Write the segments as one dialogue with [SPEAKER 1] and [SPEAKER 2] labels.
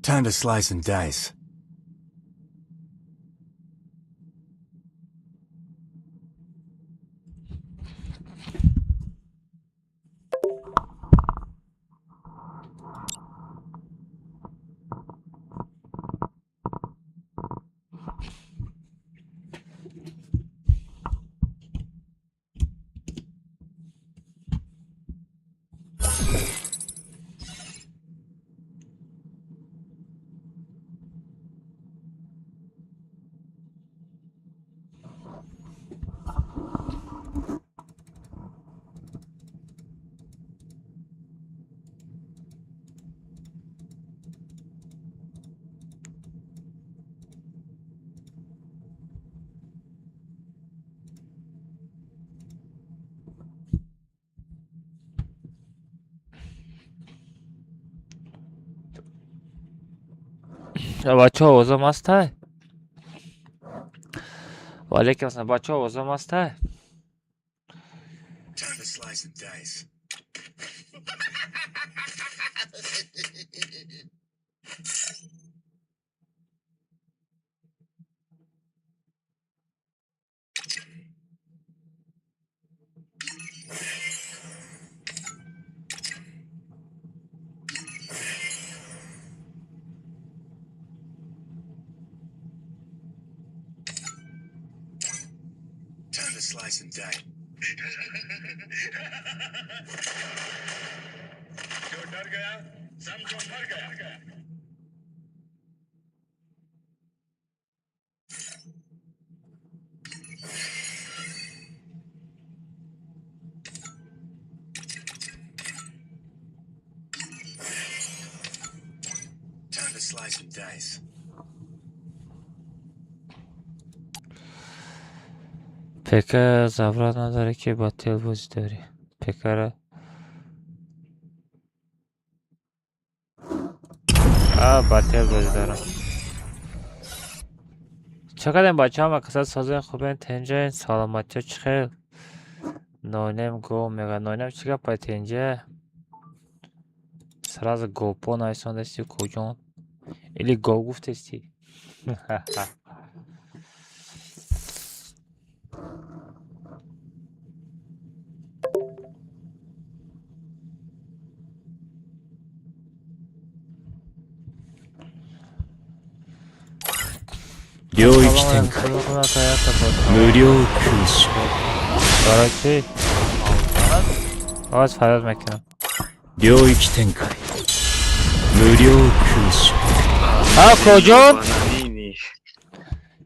[SPEAKER 1] Time to slice and dice.
[SPEAKER 2] بچه ها اوضاع مست های. وعلیکم السلام بچه ها اوضاع مست های.
[SPEAKER 1] Time to slice and dice. Time to slice and dice. जो डर गया समझो मर गया. Time to slice and dice.
[SPEAKER 2] پیکر زبرات نداره که با تل بازی داری. پیکر با تل بازی دارم. چقدر این بچه ها مقصد سازه خوبه تنجه سلامتی چه خیل ناینم گو میگه ناینم چیگه پای تنجه سراز گوپو نایسان دستی کجون ایلی گو گفت استی領域展開無料空襲برای چی؟ آواز فراد میکنم領域展開無料空襲کجا؟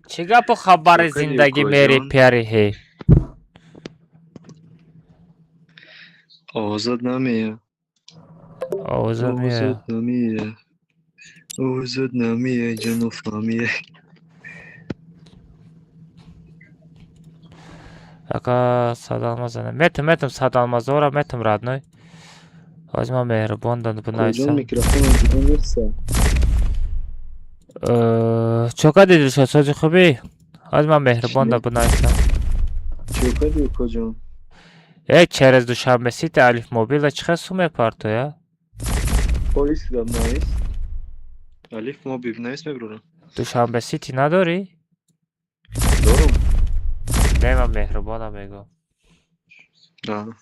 [SPEAKER 2] چی گپ خبر زندگی میری پیاری هی؟
[SPEAKER 3] آزاد نمیه آزاد نمیه جنو فهمیه
[SPEAKER 2] اگه صدا مزنه میتم صدا مزورا میتم رادنوی از ما مهربان داد بنایسم
[SPEAKER 3] کجا میکروفون دیگه نیسته
[SPEAKER 2] چوکا دیدی شد سازی خوبی از ما مهربان داد بنایسم
[SPEAKER 3] چوکا دیگه کجا
[SPEAKER 2] через دوشنبه سیت الف موبیل چقدر سومه پارتو یا
[SPEAKER 3] پلیس دم نایست الف موبیل نایست میبرونم
[SPEAKER 2] دوشنبه سیتی نداری؟
[SPEAKER 3] دارم
[SPEAKER 2] نه من مهربانم میگم
[SPEAKER 3] نه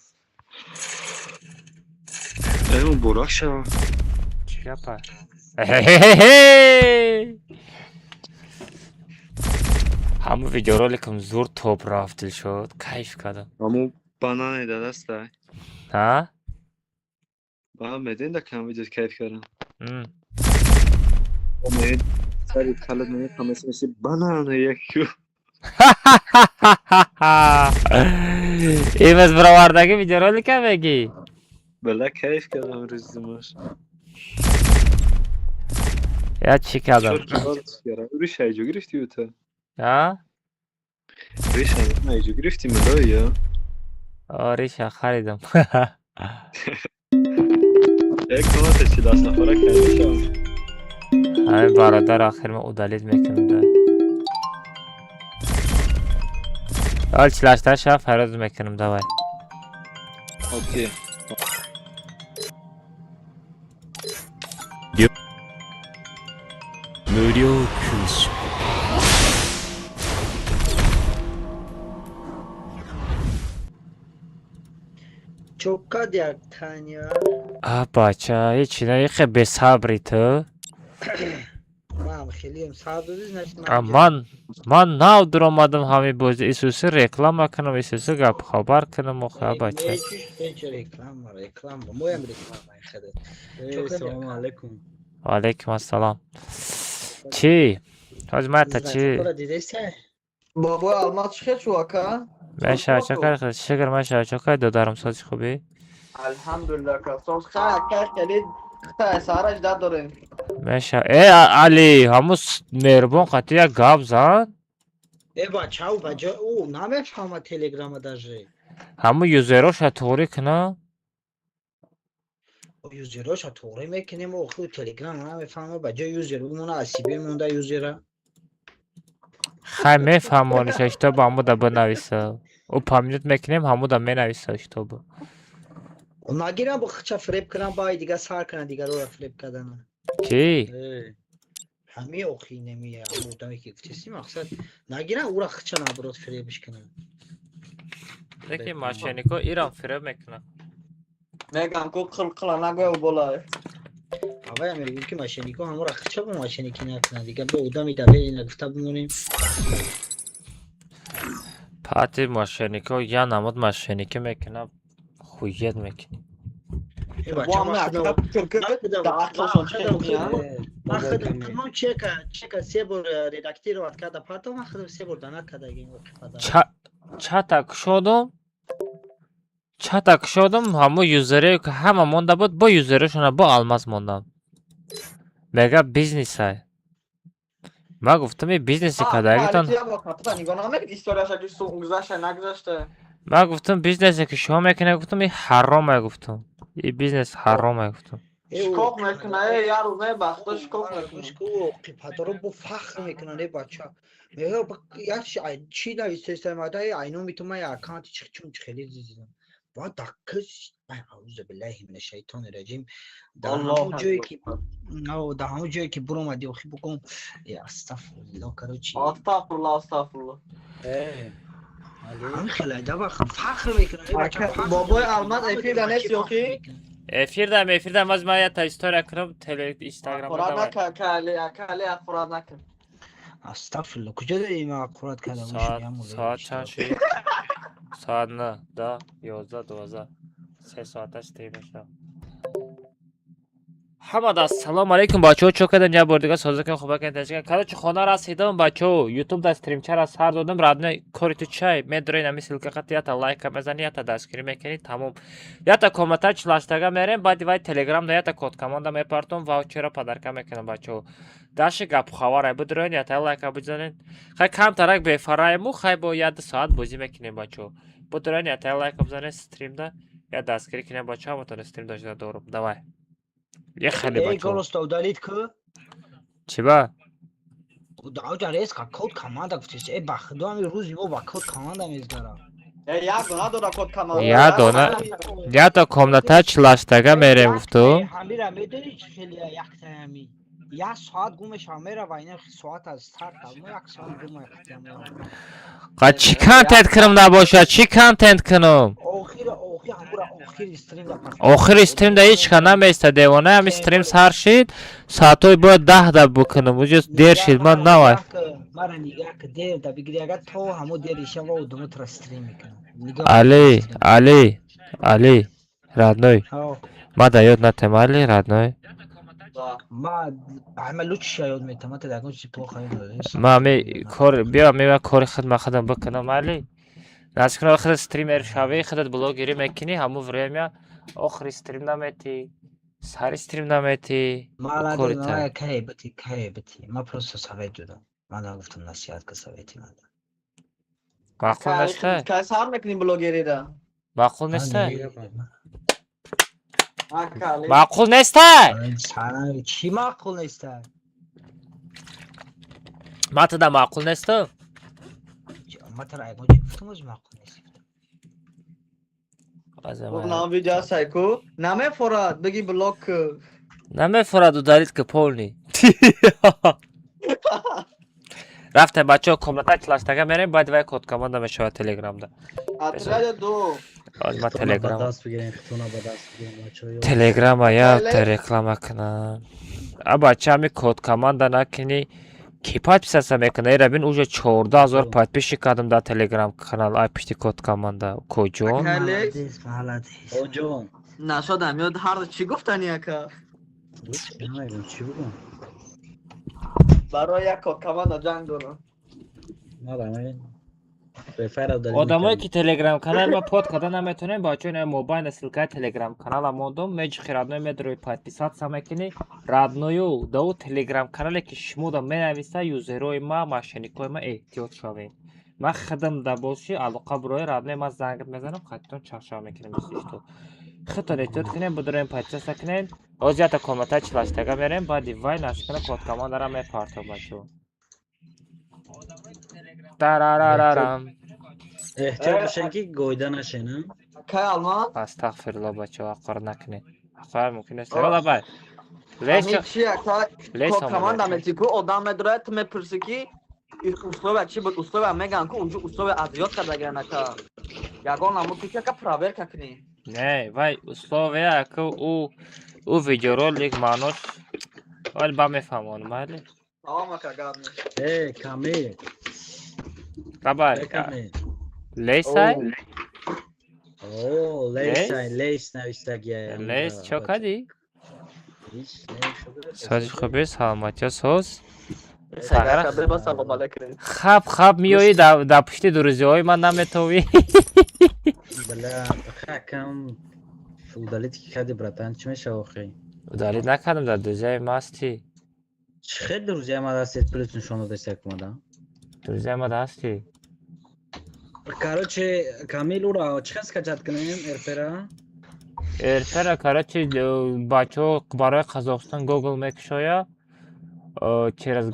[SPEAKER 3] اون براک شو
[SPEAKER 2] چی گپه همه ویدیو رولیکم زور توپ رفتل شد کیف کردم
[SPEAKER 3] همون بانانه دسته
[SPEAKER 2] ها؟
[SPEAKER 3] با هم میدین در کم ویدیو کیف کردم
[SPEAKER 2] ام
[SPEAKER 3] امید سری خلط میدین همه سمیسی بانانه یکیو
[SPEAKER 2] این از براوردگی ویدیو رولیکم بگی
[SPEAKER 3] بله کیف کردم روزیمش
[SPEAKER 2] یا چی کردم
[SPEAKER 3] ریش ایجو گرفتی او تا
[SPEAKER 2] ها؟
[SPEAKER 3] ریش ایجو گرفتی ملایی یا
[SPEAKER 2] ریش خریدم
[SPEAKER 3] یک کانت چی دست نفره کرده شم
[SPEAKER 2] همین برادر آخر من اودالیت میکنم ده حال چلاشتر شب فراز میکنم دوای
[SPEAKER 4] 無料空襲
[SPEAKER 5] Çok yaktan ya.
[SPEAKER 2] بچه یه چیزایی خیلی به صبری تو
[SPEAKER 5] من خیلی هم صبر داشت
[SPEAKER 2] من ناو در آمدم همین بازی ایسوسی رکلام کنم ایسوسی گپ خبر کنم آخه بچه
[SPEAKER 5] reklam var. Mojem reklam var خدت.
[SPEAKER 6] سلام علیکم.
[SPEAKER 2] و علیکم السلام چی؟ حاج مرتا چی؟
[SPEAKER 5] Sonra dediyse
[SPEAKER 6] بابا alma çıkıyor şu aka.
[SPEAKER 2] مشه چکر شکر مشه چکر دو دارم سازی خوبی؟
[SPEAKER 6] Elhamdülillah ka. Sos kha kali ta sara اجداد داریم.
[SPEAKER 2] مشه ای علی هموس مهربان قطعی یک گپ زن
[SPEAKER 5] eba çav baca o name fama telegrama даже.
[SPEAKER 2] همو یوزراش توری کنه
[SPEAKER 5] O 100 euro şa toğru mekanım o khu telegram name fama baca 100 euro mona asibe monda 100 euro.
[SPEAKER 2] خیلی میفهمانش اشتباه همو دا بنویسه او پامیلت میکنیم همو دا مینویسه اشتباه
[SPEAKER 5] Ona giren bu kıça frep kıran bay diga sar kıran diga ora frep kadana.
[SPEAKER 2] کی؟
[SPEAKER 5] Hami okuyun emi ya. Buradan iki kıçası maksat. Na giren ura kıça na brot frebiş kıran.
[SPEAKER 2] دیگه ماشینیکو ایران فره میکنه
[SPEAKER 6] Megan ko kılana göv bolay.
[SPEAKER 5] Havaya meri ki maşeniko hamura kıça bu maşeniki ne kıran diga bu udami da beyine gıfta bunun.
[SPEAKER 2] پاتی ماشینیکو یا نمود ماشینیکی میکنه خویت میکنه
[SPEAKER 5] Eba
[SPEAKER 6] Bu amma
[SPEAKER 5] çabuk da.
[SPEAKER 6] akıda kırkı da akıl son çıkıyor ya.
[SPEAKER 5] Makhadam tamam çeka sebor redaktör vat kada pato makhadam sebor dana kada gen kada.
[SPEAKER 2] چتک شدم همو یوزره که همه مونده بود با یوزرشونه با الماس موندم میگه بیزنس های ما گفتم این بیزنسی کدایگتان ما گفتم بیزنسی که شما میکنه گفتم این حرامه گفتم این بیزنس حرامه گفتم
[SPEAKER 6] Şkok mekneye yarın baktı şkok mekneye.
[SPEAKER 5] Şkok patron bu fakr mekana ne bacha. Mega bak ya çi da sistem adayı aynı mituma ya akanti çıkçum çıkeli dizim. Va dakikız ay auzu billahi mineşşeytanirracim.
[SPEAKER 6] Allah
[SPEAKER 5] Daha önce ki burama diyor ki bukum ya estağfurullah karoçi.
[SPEAKER 6] Estağfurullah.
[SPEAKER 5] Ali xalada bak fakr mekana ne bacha.
[SPEAKER 6] Baboy Alman efirde nes yok ki.
[SPEAKER 2] Efirdem az maya ta istoriya kırım Instagram'da da var.
[SPEAKER 6] Kur'an'a kali Kur'an'a.
[SPEAKER 5] Estağfurullah. Kuca da ima Kur'an kalamış ya.
[SPEAKER 2] Saat çan şey. Saat ne? Da 11-12. 3 saatش تیمش حمد السلام علیکم بچه‌ها چوکدن یا بردگاه سازکن خوبه کن تشکر کلا چه خانه را سیدم بچه‌ها یوتیوب دا استریم چرا سر دادم رادنه کاری تو چای میدرین امی سیلکه قط یا تا لایک بزنی یا تا دستگیری میکنی تمام یا تا کامنت چلاشتگا میریم بعد وای تلگرام دا یا تا کد کامند میپرتم واوچر پدرکا میکنم بچه‌ها داش گپ خبره بدرین یا تا لایک بزنین خی کم ترک به فرایمو خی با یاد ساعت بازی میکنیم بچه‌ها بدرین یا تا لایک بزنین استریم دا یا دستگیری کنیم بچه‌ها متون استریم داشته دورم دوای یه خیلی بچه
[SPEAKER 5] گلوس دادید که
[SPEAKER 2] چی با؟
[SPEAKER 5] دعوا جریس که کد کامند گفتیش ای بخدو همی روزی با کد کامند میزدارم
[SPEAKER 6] Ya dona dona kod kamalı.
[SPEAKER 2] یا تا کامنتا چلاشتگا میریم گفتو
[SPEAKER 5] همیرا میدونی چی خیلی یک همی یا ساعت گومش همیرا و اینه ساعت از ستارت هم یک ساعت گومه
[SPEAKER 2] قد چی کانتنت کنم نباشه چی کانتنت کنم آخر استریم دا هیچ که نمیسته دیوانه هم استریم سر شید ساعتوی باید 10 دا بکنم وجه دیر شید من نوای
[SPEAKER 5] مرا نگاه که دیر دا بگیری اگر تو همو دیریشه و دومو تر استریم میکنم علی رادنوی ما دا یاد نتیم علی رادنوی ما عملو چی یاد میتم تا داگون چی پو خواهیم دادیست ما می کار بیا می کاری خدم بکنم علی ناز کنم خود استریمر شوی خودت بلاگری میکنی همو وریا آخر استریم نمیتی سر استریم نمیتی کاری تا کی بتی ما پروسه سویت جدا من گفتم نصیحت که سویتی من
[SPEAKER 2] معقول نسته
[SPEAKER 6] Ka sar mekni blogeri da.
[SPEAKER 2] معقول نسته
[SPEAKER 6] Akali.
[SPEAKER 2] معقول نسته
[SPEAKER 5] چی معقول نسته
[SPEAKER 2] ما تا دا معقول نسته
[SPEAKER 5] ما ترى ايقون شفتم از معقول نسته
[SPEAKER 6] Bu nam video sayko. Name Forad begi blog.
[SPEAKER 2] نمی فرادو دارید که پول نی рафтем бачаҳо комната кластага мерем баъд вай код команда мешавад телеграмда.
[SPEAKER 6] отряд 2.
[SPEAKER 2] ҳозир ман
[SPEAKER 5] Ба
[SPEAKER 2] телеграм
[SPEAKER 5] даст бигирем, хутуна ба даст бигирем бачаҳо.
[SPEAKER 2] телеграма якта реклама кунам. А бача ҳами код команда накунӣ ки подписаться мекунад. Эра бин уже 14000 подписчик кардам дар телеграм канал ай пишти код команда. Коҷон
[SPEAKER 5] Молодец, молодец. Оҷон.
[SPEAKER 6] Нашодам ёд ҳар чӣ гуфтани ака?
[SPEAKER 5] Намайдам чӣ бугам.
[SPEAKER 6] Барои як команда ҷанг дорам.
[SPEAKER 5] Надамай. Бефайра дали.
[SPEAKER 2] одамое ки телеграм канал ма под карда наметонем бачаҳо ина мобайн ссилкаи телеграм канала модум меҷихи родной медрои подписаться мекунӣ родною дау телеграм канале ки шумо да менависа юзерои ма мошенникои ма эҳтиёт шавед. ма хидм да боши алоқа бирои родной ма занг мезанам хатитон чахшава мекунем бисишто хитон эҳтиёт кунем бидорем подписаться кунем ҳозир ята комната чилаштага мерем баъди вай нашкана код командара мепартам бачаҳо тарарарарам
[SPEAKER 5] Эҳтиёт бошед ки гойда нашена.
[SPEAKER 6] Кай алма?
[SPEAKER 2] астағфирулло бачаҳо ҳаққар накунед ҳаққар мумкин аст ёла бай лес
[SPEAKER 6] Ами чи ака?
[SPEAKER 2] Лес
[SPEAKER 6] Код
[SPEAKER 2] омада.
[SPEAKER 6] команда мети ку одам медорад ту мепурси ки условия чи буд условия меган ку унҷо условия азёд кардагиан ака. Ягон намуд ки ака проверка кунӣ.
[SPEAKER 2] не вай условия ку у видеоролик маънош вале ба мефаҳмонам майли
[SPEAKER 6] Тамом ака гап не.
[SPEAKER 5] Каме.
[SPEAKER 2] бабай
[SPEAKER 5] Каме.
[SPEAKER 2] лесай
[SPEAKER 5] О, лейс навистагия.
[SPEAKER 2] лес чо кади
[SPEAKER 5] Иш не шуд.
[SPEAKER 2] сози хуби саломатиё соз
[SPEAKER 6] Сагара кабе ба салом алейкум.
[SPEAKER 2] хаб миёӣ да пушти дурузиҳои ман наметовӣ
[SPEAKER 5] Бала хакам фудалит ки кади братан чӣ мешава охи?
[SPEAKER 2] удалӣ накардам дар дурузиҳои масти
[SPEAKER 5] Чӣ хел дурузия ма дастет плюс нишон додест як мода.
[SPEAKER 2] дурузиҳои ма дасти
[SPEAKER 5] Короче, Камил ура чӣ хел скачат кунем эрпера?
[SPEAKER 2] эртара короче бачаҳо барои қазоқистон гугл мекушоя через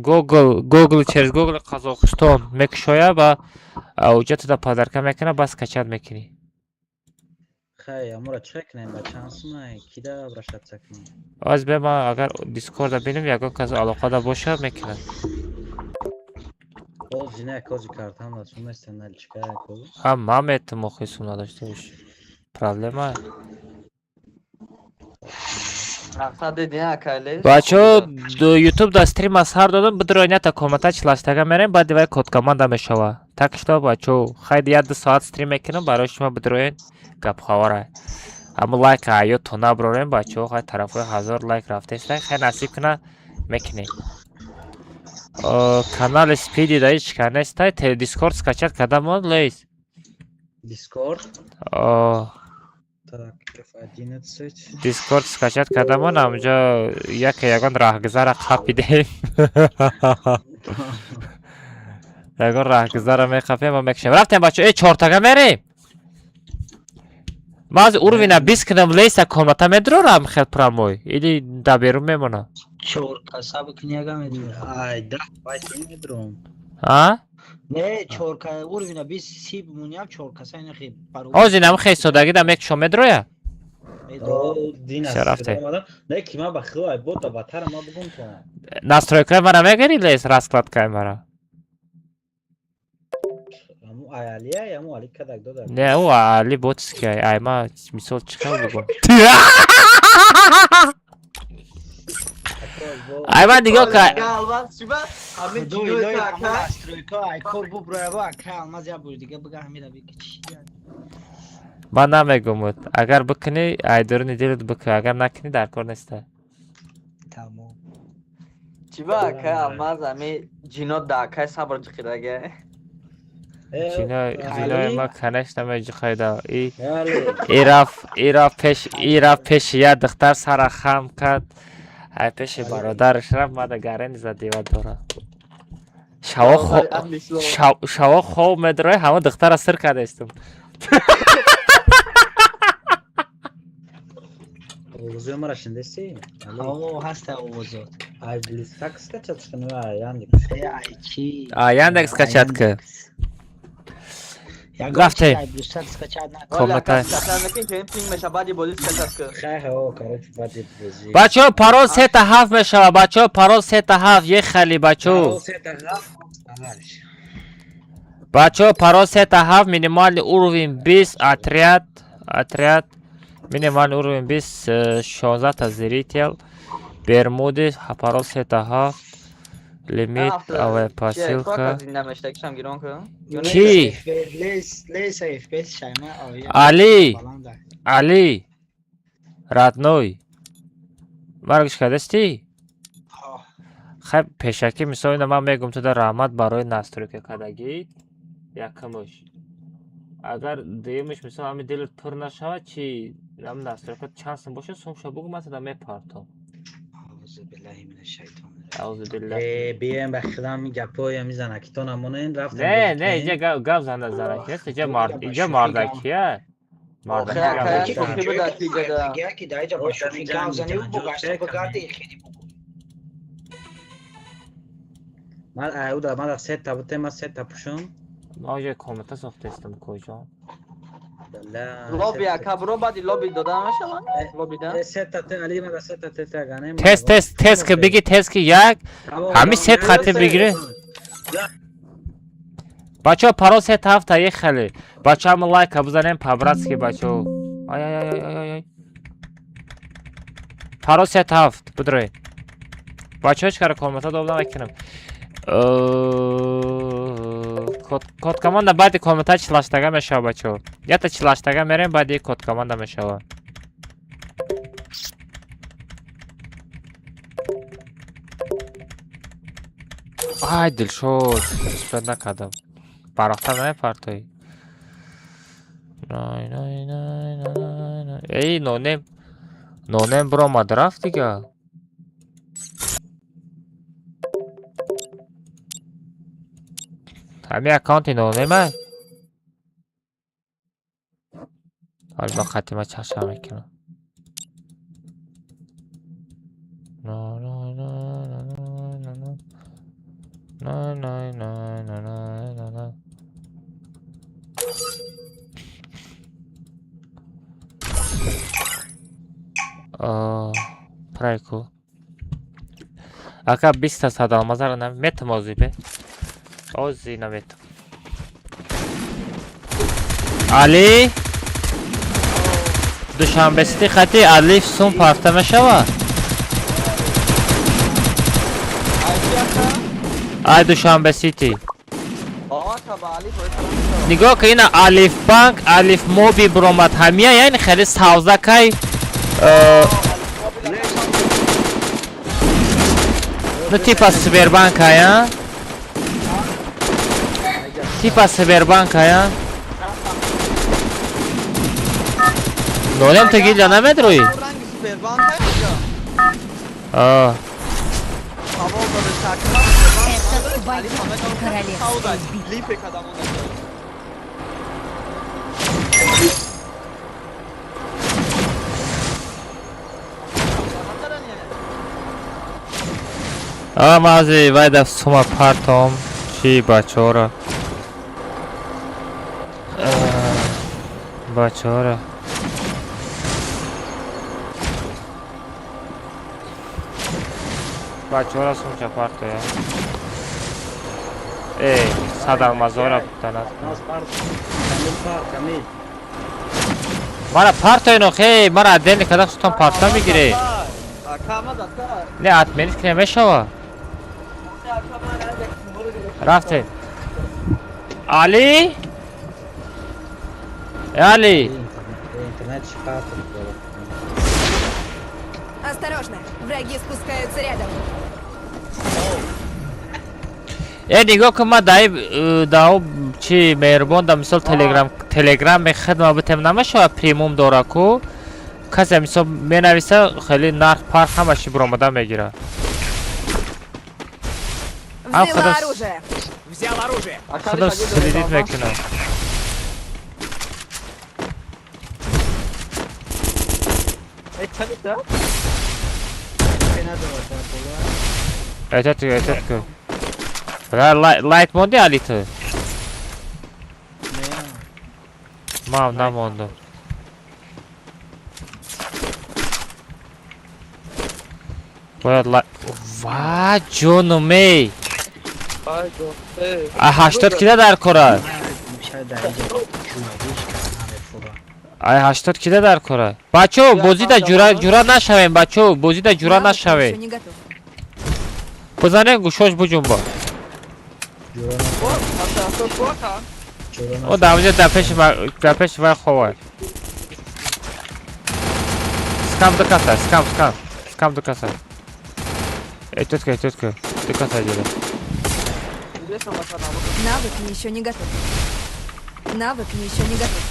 [SPEAKER 2] гугл қазоқистон мекушоя ва уҷа туда подарка мекуна бас скачат мекунӣ
[SPEAKER 5] Хай, амура чӣ кунем ба чанд сумай? Кида обращаться кунем?
[SPEAKER 2] аз бема агар дискорда бинем ягон кас алоқада боша мекунад
[SPEAKER 5] Боз ина кози картам да сум нестен нали чӣ кара кози?
[SPEAKER 2] ман метавонам охи сум надошта боши проблема
[SPEAKER 6] Рахса дидин ака лес.
[SPEAKER 2] бачаҳо ютуб да стрим аз ҳар додам бидроинята комата чилаштага мерем баъди вай код команда мешава так што бачаҳо хайди 1-2 соат стрим мекунам барои шумо бидроин гапхавара аммо лайка ҳаёто наброрем бачаҳо хай тарафҳои 1000 лайк рафтеста хай насиб куна мекунем канали спиди да ҳеч кар нестай дискорд скачат кардамон лейс
[SPEAKER 5] Дискорд? Так, F11.
[SPEAKER 2] дискорд скачат кардамон амҷо ягон раҳгузара қапидем ягон раҳгузара меқапем ва мекушем рафтем бачаҳо чортага мерем ман аз урвина 20 кунам лейса комната медрорам хел прамой или да берун мемонам
[SPEAKER 5] Чорка саб книга медира. Ай, да, байт медром.
[SPEAKER 4] Не, чорка урвина бис сиб муням чорка сайна хи пару.
[SPEAKER 2] озинам хел содаги да мекушам медроя
[SPEAKER 5] О, дина.
[SPEAKER 2] Шарафте.
[SPEAKER 5] Не, ки ма бахлай бота батара ма бугун то.
[SPEAKER 2] настройкаи мара мегири лейс раскладкаи мара
[SPEAKER 5] Аму аялия, аму али кадаг дода.
[SPEAKER 2] не у али ботиски ай ма мисол чиқар бугум ай ман нигоҳ кар
[SPEAKER 6] Галван шуба ҳамин
[SPEAKER 4] Дой
[SPEAKER 6] чиёи
[SPEAKER 4] дой
[SPEAKER 6] ака.
[SPEAKER 4] настройка ай кор бу браво ака алмаз я бур дига бага ҳамира бикич.
[SPEAKER 2] ман намегумуд агар бикунӣ айдуруни дилат бикун агар накунӣ дар кор неста
[SPEAKER 4] Тамом.
[SPEAKER 6] Чиба ака алмаз ами ҷинот да акай сабр ҷиқидаге.
[SPEAKER 2] ҷинои ма конечно меҷиқайда
[SPEAKER 5] Али.
[SPEAKER 2] ира пеши як духтар сара хам кард ай пеши бародараш рафт мада гарени за дива дора шаво хоб медрои ҳама духтара сир кардастум
[SPEAKER 5] Овозуя мара шиндеси?
[SPEAKER 4] О, ҳаста овозот.
[SPEAKER 5] Ай, блистак скачат шкану Яндекс.
[SPEAKER 4] Ай чи.
[SPEAKER 2] Яндекс скачат ки رفته.
[SPEAKER 4] دوست скачать на
[SPEAKER 2] Комната.
[SPEAKER 6] میکنیم که این پینگ میشه بعدی بازی سکت که
[SPEAKER 4] خیلی ها короче بعد بازی
[SPEAKER 2] بچه ها پرال 3 تا 7 میشه. بچه ها پرال 3 تا 7 یک خلی بچه ها. بچه ها پرال 3 تا 7 مینیمال уровень 20 отряд مینیمال уровень 20 16 تا зритель бермуды парол 3 та 7 лимит аве посылка کی
[SPEAKER 4] لیس FPS شایما
[SPEAKER 2] علی родной маргиш кадасти خب пешаки мисол ман мегум ту дар раҳмат барои настройка кардагӣ якумуш агар дуюмуш мисол ҳамин дилат пур нашавад чи ҳамин настройка чанд сум бошад сумша бугу ман туда мепартом аузу билла
[SPEAKER 4] بیایم به خدام گپای میزنه که تو نمونه رفتم
[SPEAKER 2] نه اینجا گپ زنک نیست اینجا مردکیه
[SPEAKER 6] کی به دستی جدا
[SPEAKER 4] که دایجا باشه گپ زنی و بگاشته بگردی خیلی من اهودا من سه تا بوده من سه تا پوشم
[SPEAKER 2] ما یه کامنت ساخته استم کجا
[SPEAKER 6] لابی اکبرو بعدی لابی دادم شما لابی دادم
[SPEAKER 4] سه تا علی من سه تا تگانه
[SPEAKER 2] تست که بگی تست که یک همین ست خطی بگیره بچه ها پرو ست هفت تا یک خیلی بچه همون لایک بزنیم پابراتسکی بچه ها آی پرو ست هفت بدروی بچه ها چکار کامنت ها دوباره نکنم код команда баъди коммента чилаштага мешава бачаҳо ята чилаштага мерем баъди код команда мешава ай дилшод респект накардам барохтар намепартоӣ эй нонем биромад рафт дига همین اکانت نونمه حالا با خطی ما چشم میکنم پرایکو اکا 20 تا صد آلمازه رو میتم آزیبه آزی نمیتم علی دوشنبه سیتی خطی علیف سون پرفته میشوه ای دوشنبه سیتی نگاه که این الف بانک الف موبی برامد همیه یعنی خیلی سوزه که نو تیپا سبربانک ها تیپا سبربانک ها نولم تو گیل جانه مدروی آه مازی باید افسوما پارتم چی بچه را بچه‌ها سوچه پارتو یا ای صدر مزارا بتاند مرا پارتو اینو خیلی مرا عدل کدک سوتان پارتو میگیره نه اتمنیت که نمیشوه رفته علی علی
[SPEAKER 7] Осторожно, враги спускаются рядом.
[SPEAKER 2] نگاه که ما داو چی مهربان دا مثال تلگرام خدمه بتیم نمیشه پریموم داره کو کسی مثال می نویسه خیلی نرخ پارک همشی برامده میگیره خودم سلیدیت میکنم ایتت کو لایت مونده علی تو
[SPEAKER 5] من نماندم. باید وای جونمی 80 کیده در کره.
[SPEAKER 4] شاید در اینجا جونگیش کنم فرا.
[SPEAKER 5] ای 80 کیده در کره. بچو بازی در جورا نشویم بچو بازی در جورا
[SPEAKER 7] Навык еще
[SPEAKER 5] نشویم.
[SPEAKER 7] не готов.
[SPEAKER 5] بزنه گوشاش بجنبا. او در اونجا در پیش وای خواه. سکم دو کسه سکم دو کسه. ای توت که دو کسه جده.
[SPEAKER 7] Навык мне еще не готов. Навык мне еще не готов.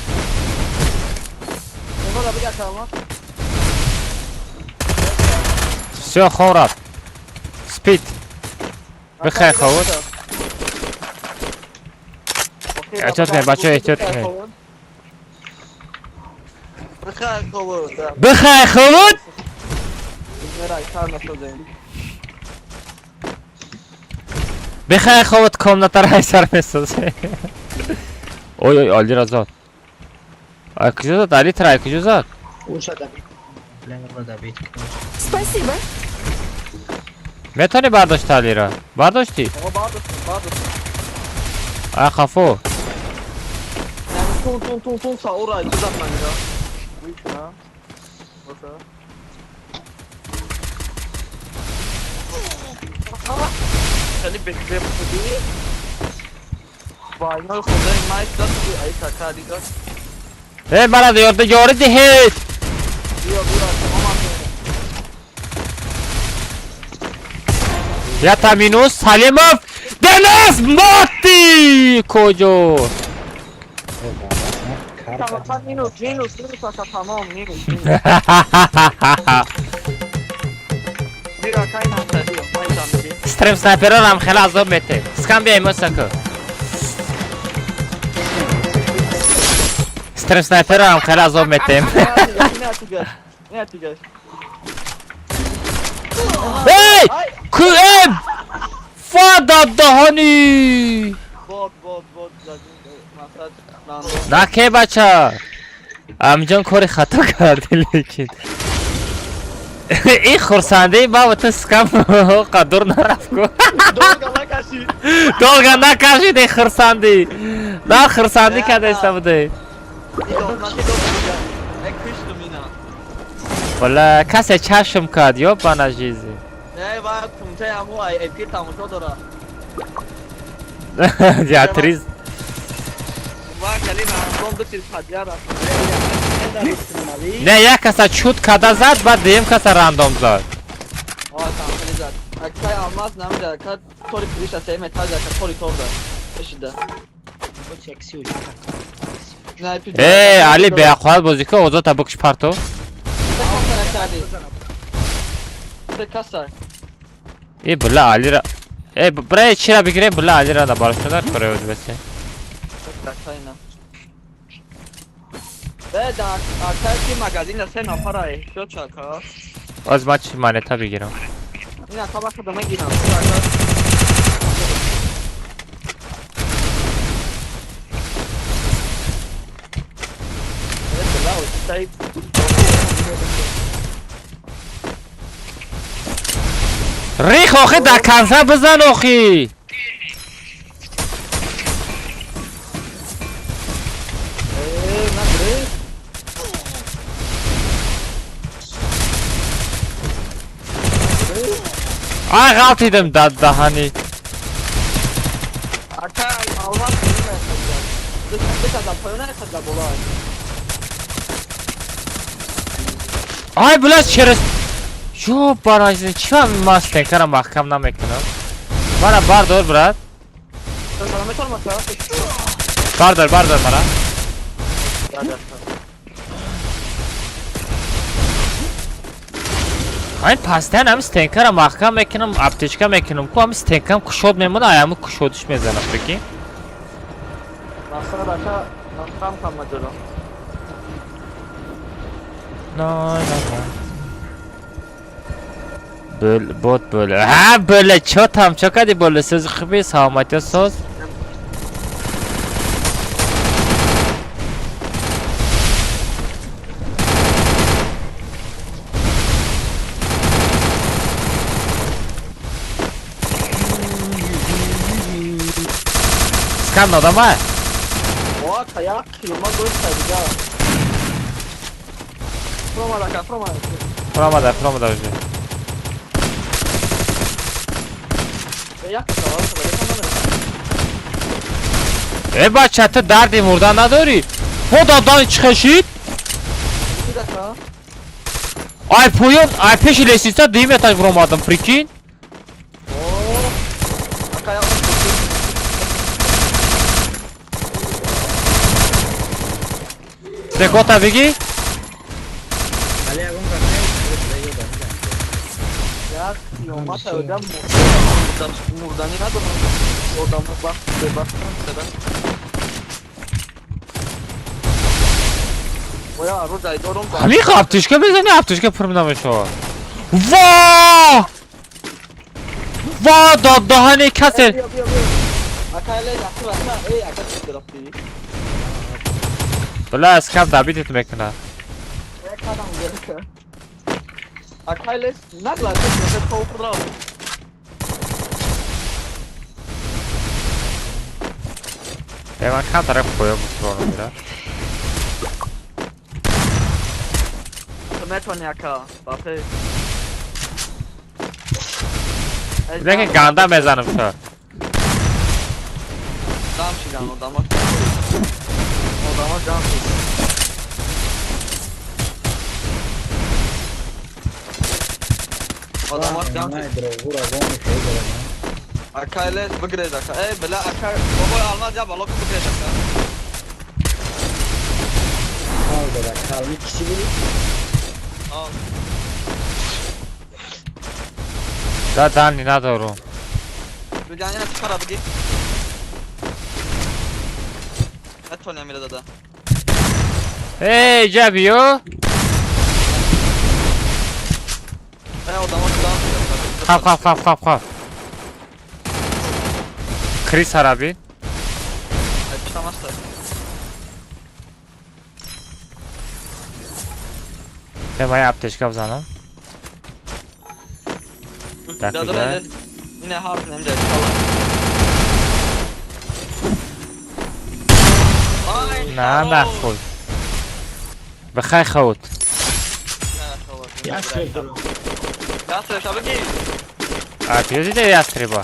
[SPEAKER 5] все خورد. سپید. بخیر خود. احتیاط کنید بچه احتیاط کنید. بخیر خود. بخیر خود کام نتر های سر میسازه. اوی عالی را زاد. کجا زاد علی ترای کجا زاد.
[SPEAKER 4] او شاید بیت کنم.
[SPEAKER 7] Спасибо.
[SPEAKER 5] میتونی برداشت علی را. برداشتی. ای خفو.
[SPEAKER 6] Tung sağ orayı düzeltmen ya. Bu iş ne? Nasıl? Seni bekliyorum bu değil. Vay ne kadar nice dat bir ay takadi da.
[SPEAKER 5] ای مرا یاری دهید.
[SPEAKER 6] Bura tamam.
[SPEAKER 5] یا تامینوس سلیموف دنس ماتی کجا.
[SPEAKER 6] Tamam minus tamam minus. Bira kayna taşıyor. Maydan bir.
[SPEAKER 5] استریم سنایپران هم خیلی عذاب میته. سکم بیایم مسکو. استریم سنایپران هم خیلی عذاب میته.
[SPEAKER 6] Ne atacağız?
[SPEAKER 5] ای کوم فادا دهانی.
[SPEAKER 6] Bot zaten
[SPEAKER 5] نه که بچه امجان کاری خطا کردی لیکن این خورسنده با و تو سکم قدر نرفت کن.
[SPEAKER 6] Dolgana karşı.
[SPEAKER 5] دولگا نکشید این خورسندی. نه خورسندی کده ایسته بوده.
[SPEAKER 6] Ek kıştım yine.
[SPEAKER 5] والا کسی چشم کرد یا بنجیزی.
[SPEAKER 6] Ne var kumte yamu ay epki tamışo dora.
[SPEAKER 5] دیاتریز
[SPEAKER 6] Var kalina son bir hadiyara.
[SPEAKER 5] نه یک کسی چوت کده زد بعد دیم کسی راندوم زد.
[SPEAKER 6] Aa tamam güzel. Akçay almaz namca kat tori krişa sevme taca kat tori torda. Eşide.
[SPEAKER 4] Bu seksi ucu.
[SPEAKER 5] ای علی به خواهد بازی که اوضاع تا بکش پرتو.
[SPEAKER 6] Kasa.
[SPEAKER 5] ای بلا علی را ای برای چی را بگیره بلا علی را دبارش ندار کره بود بسه.
[SPEAKER 6] Akçayna. Ve da akçay ki magazinde sen aparay. Şu çaka.
[SPEAKER 5] از ما چی مانتا بگیرم.
[SPEAKER 6] Yine kabak adama girin. Evet la o şey.
[SPEAKER 5] ریخ آخه در کنسه بزن آخی.
[SPEAKER 6] Ne
[SPEAKER 5] آی غلطیدم داد دهانی.
[SPEAKER 6] Akçay almaz mı? Dışarıda payına kadar bolay.
[SPEAKER 5] آی بلاش چرا شو برایزی چی هم ماستن کنم محکم نمیکنم. مرا بردار برات.
[SPEAKER 6] Zahmet olmasa.
[SPEAKER 5] بردار مرا. این پستن هم استنکر محکم میکنم اپتیچکا میکنم که هم استنکم کشود میمونه ayağımı کشودش میزنم پکی.
[SPEAKER 6] Nasıl başa tam kalmadı.
[SPEAKER 5] böyle ha böyle çatam çakadi böyle söz gibi sağmatta söz
[SPEAKER 2] Скам надамай.
[SPEAKER 6] О, як кілома дойшла دیگه. Промада.
[SPEAKER 2] Промада уже.
[SPEAKER 6] Як це?
[SPEAKER 2] بچه تو دردی مردن نداری؟ خدا دانی چی خشید؟ آی پویون آی پیش لیسیستا دیم اتاج برام آدم پریکین سکوتا بگی؟
[SPEAKER 4] ولی اون
[SPEAKER 6] Jak kілома تا одам мурдани ندارم. آدم وقت ببخشید. ویا رو جای دارم.
[SPEAKER 2] همین هفتشکه بزنی هفتشکه پرم نمیشه. وا داد دهانی کسی.
[SPEAKER 6] بیا. اکاله اکا ای اکا چی گرفتی؟
[SPEAKER 2] بله از کم دبیتت میکنه.
[SPEAKER 6] یک کدام گرفته. اکاله نگلا چه تو خود را.
[SPEAKER 2] من کم طرف پویا بسرانو میره.
[SPEAKER 6] میتونی اکا باپه.
[SPEAKER 2] دیگه گنده میزنم شو.
[SPEAKER 6] دام شیدم آدم جام شید. آدم جام شید. اکایله بگرید اکا. ای بله اکا بابا آلمان جا بالا کو بگرید اکا.
[SPEAKER 4] کالمی کسی بودی؟
[SPEAKER 2] دانی ندارم.
[SPEAKER 6] رو جانی نه چکارا بگی؟ نتونی میره داده.
[SPEAKER 2] ای جابیو.
[SPEAKER 6] ای آدم جام شید.
[SPEAKER 2] خب. کریس هرابی.
[SPEAKER 6] ای چطور است؟
[SPEAKER 2] من یه اپتشکا بزنم.
[SPEAKER 6] داده اینه حرف نمیده.
[SPEAKER 2] نه خوی. بخای خود.
[SPEAKER 6] یاسر شبگی.
[SPEAKER 2] پیوزی دیگه یاستری با.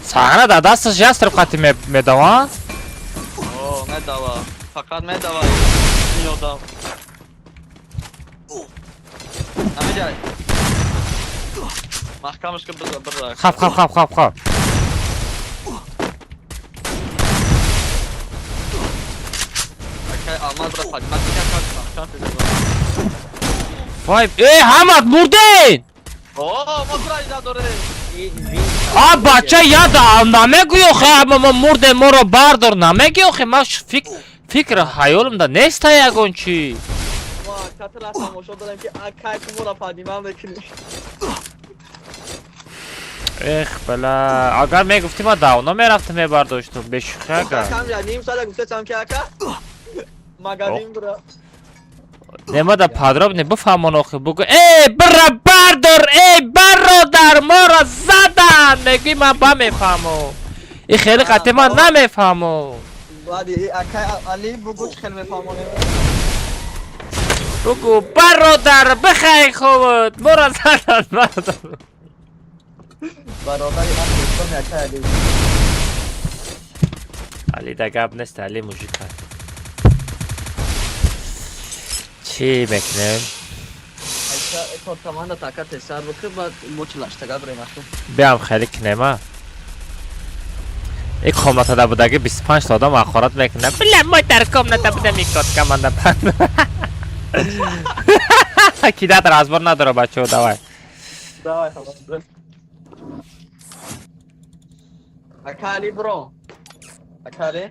[SPEAKER 2] ساغنه دا دستش یاستر قطعی میدوان؟
[SPEAKER 6] اوه میدوان. فقط میدوان. این آدم. نمیجای. محکمش که بره.
[SPEAKER 2] خب.
[SPEAKER 6] آمد را خدمت میکنم.
[SPEAKER 2] وای ای حمد مردین.
[SPEAKER 6] اوه مطرح ایجاد داره.
[SPEAKER 2] بچه یادم نمیگوی خیلی ما مرده ما رو بردار نمیگی خیلی ما فکر حیالم دا نیست یکون چی
[SPEAKER 6] ما کتر از تماشا دارم که اکای که مرا پادیمان بکنی.
[SPEAKER 2] اخ بلا اگر میگفتی ما داونا میرفتم میبرداشتم بشوخی اگر
[SPEAKER 6] کم یا نیم ساله گفته که اکا مگادیم برا
[SPEAKER 2] نما دا پادراب نی بفهمون آخه بگو ای برا بردار ای برادر ما را زدن میگی من با میفهمم این خیلی قطعی من نمیفهمم
[SPEAKER 6] وادی اکای علی بگو چه خیلی میفهمونه
[SPEAKER 2] بگو برادر بخی خود ما را زدن برادر
[SPEAKER 6] برادری من اکای علی
[SPEAKER 2] علی دا گب نیست علی موجود هست چی میکنیم؟
[SPEAKER 6] اکا کمان طاقت سر بکر بعد موچ لاشتگاه بریم اخو
[SPEAKER 2] بیام خیلی کنیم ها یک خامت دا بودگه 25 تا آدم آخرات میکنه بله ما در کام نتا بوده میکرد کمان دا پند کی دا تر ازبار نداره بچه ها دوای
[SPEAKER 6] خبر اکا علی برو اکا علی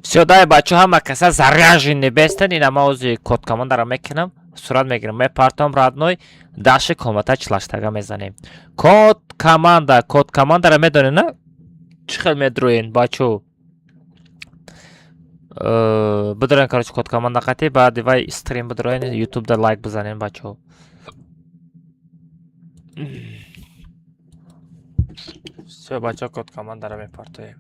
[SPEAKER 2] все дай бачо ҳама каса заряжи небестан ина маузи код командаро мекунам сурат мегирам мепартам родной даши комата члаштага мезанем код командаро медонед на чӣ хел медроен бачо Бедроин, короче, код команда қати. Баъд вай стрим бедроин. Ютубда лайк бизанин, бачаҳо. Всё, бачаҳо, код командаро мепартоем.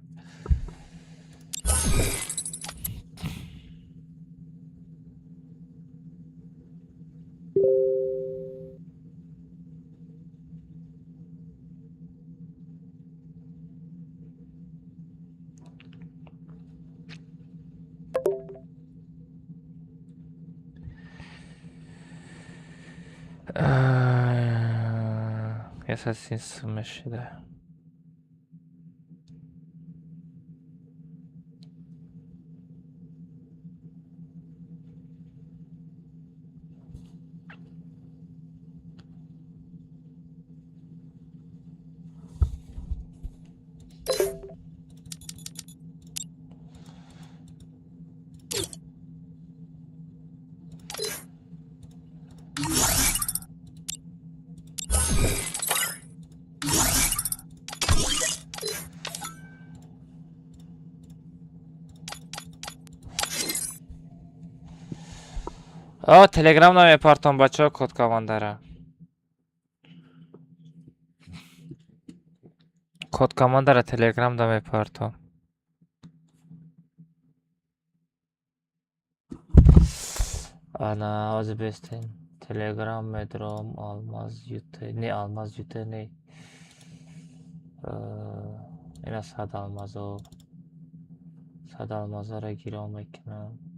[SPEAKER 2] Assassin's Mashida. Telegram nam yapartam bachao kod komandara. Kod komandara Telegramda yapartam. Ana O'zbekiston Telegram Medrom Almaz Yute ne Almaz Yute ne ina Sad Almazora girolmayman.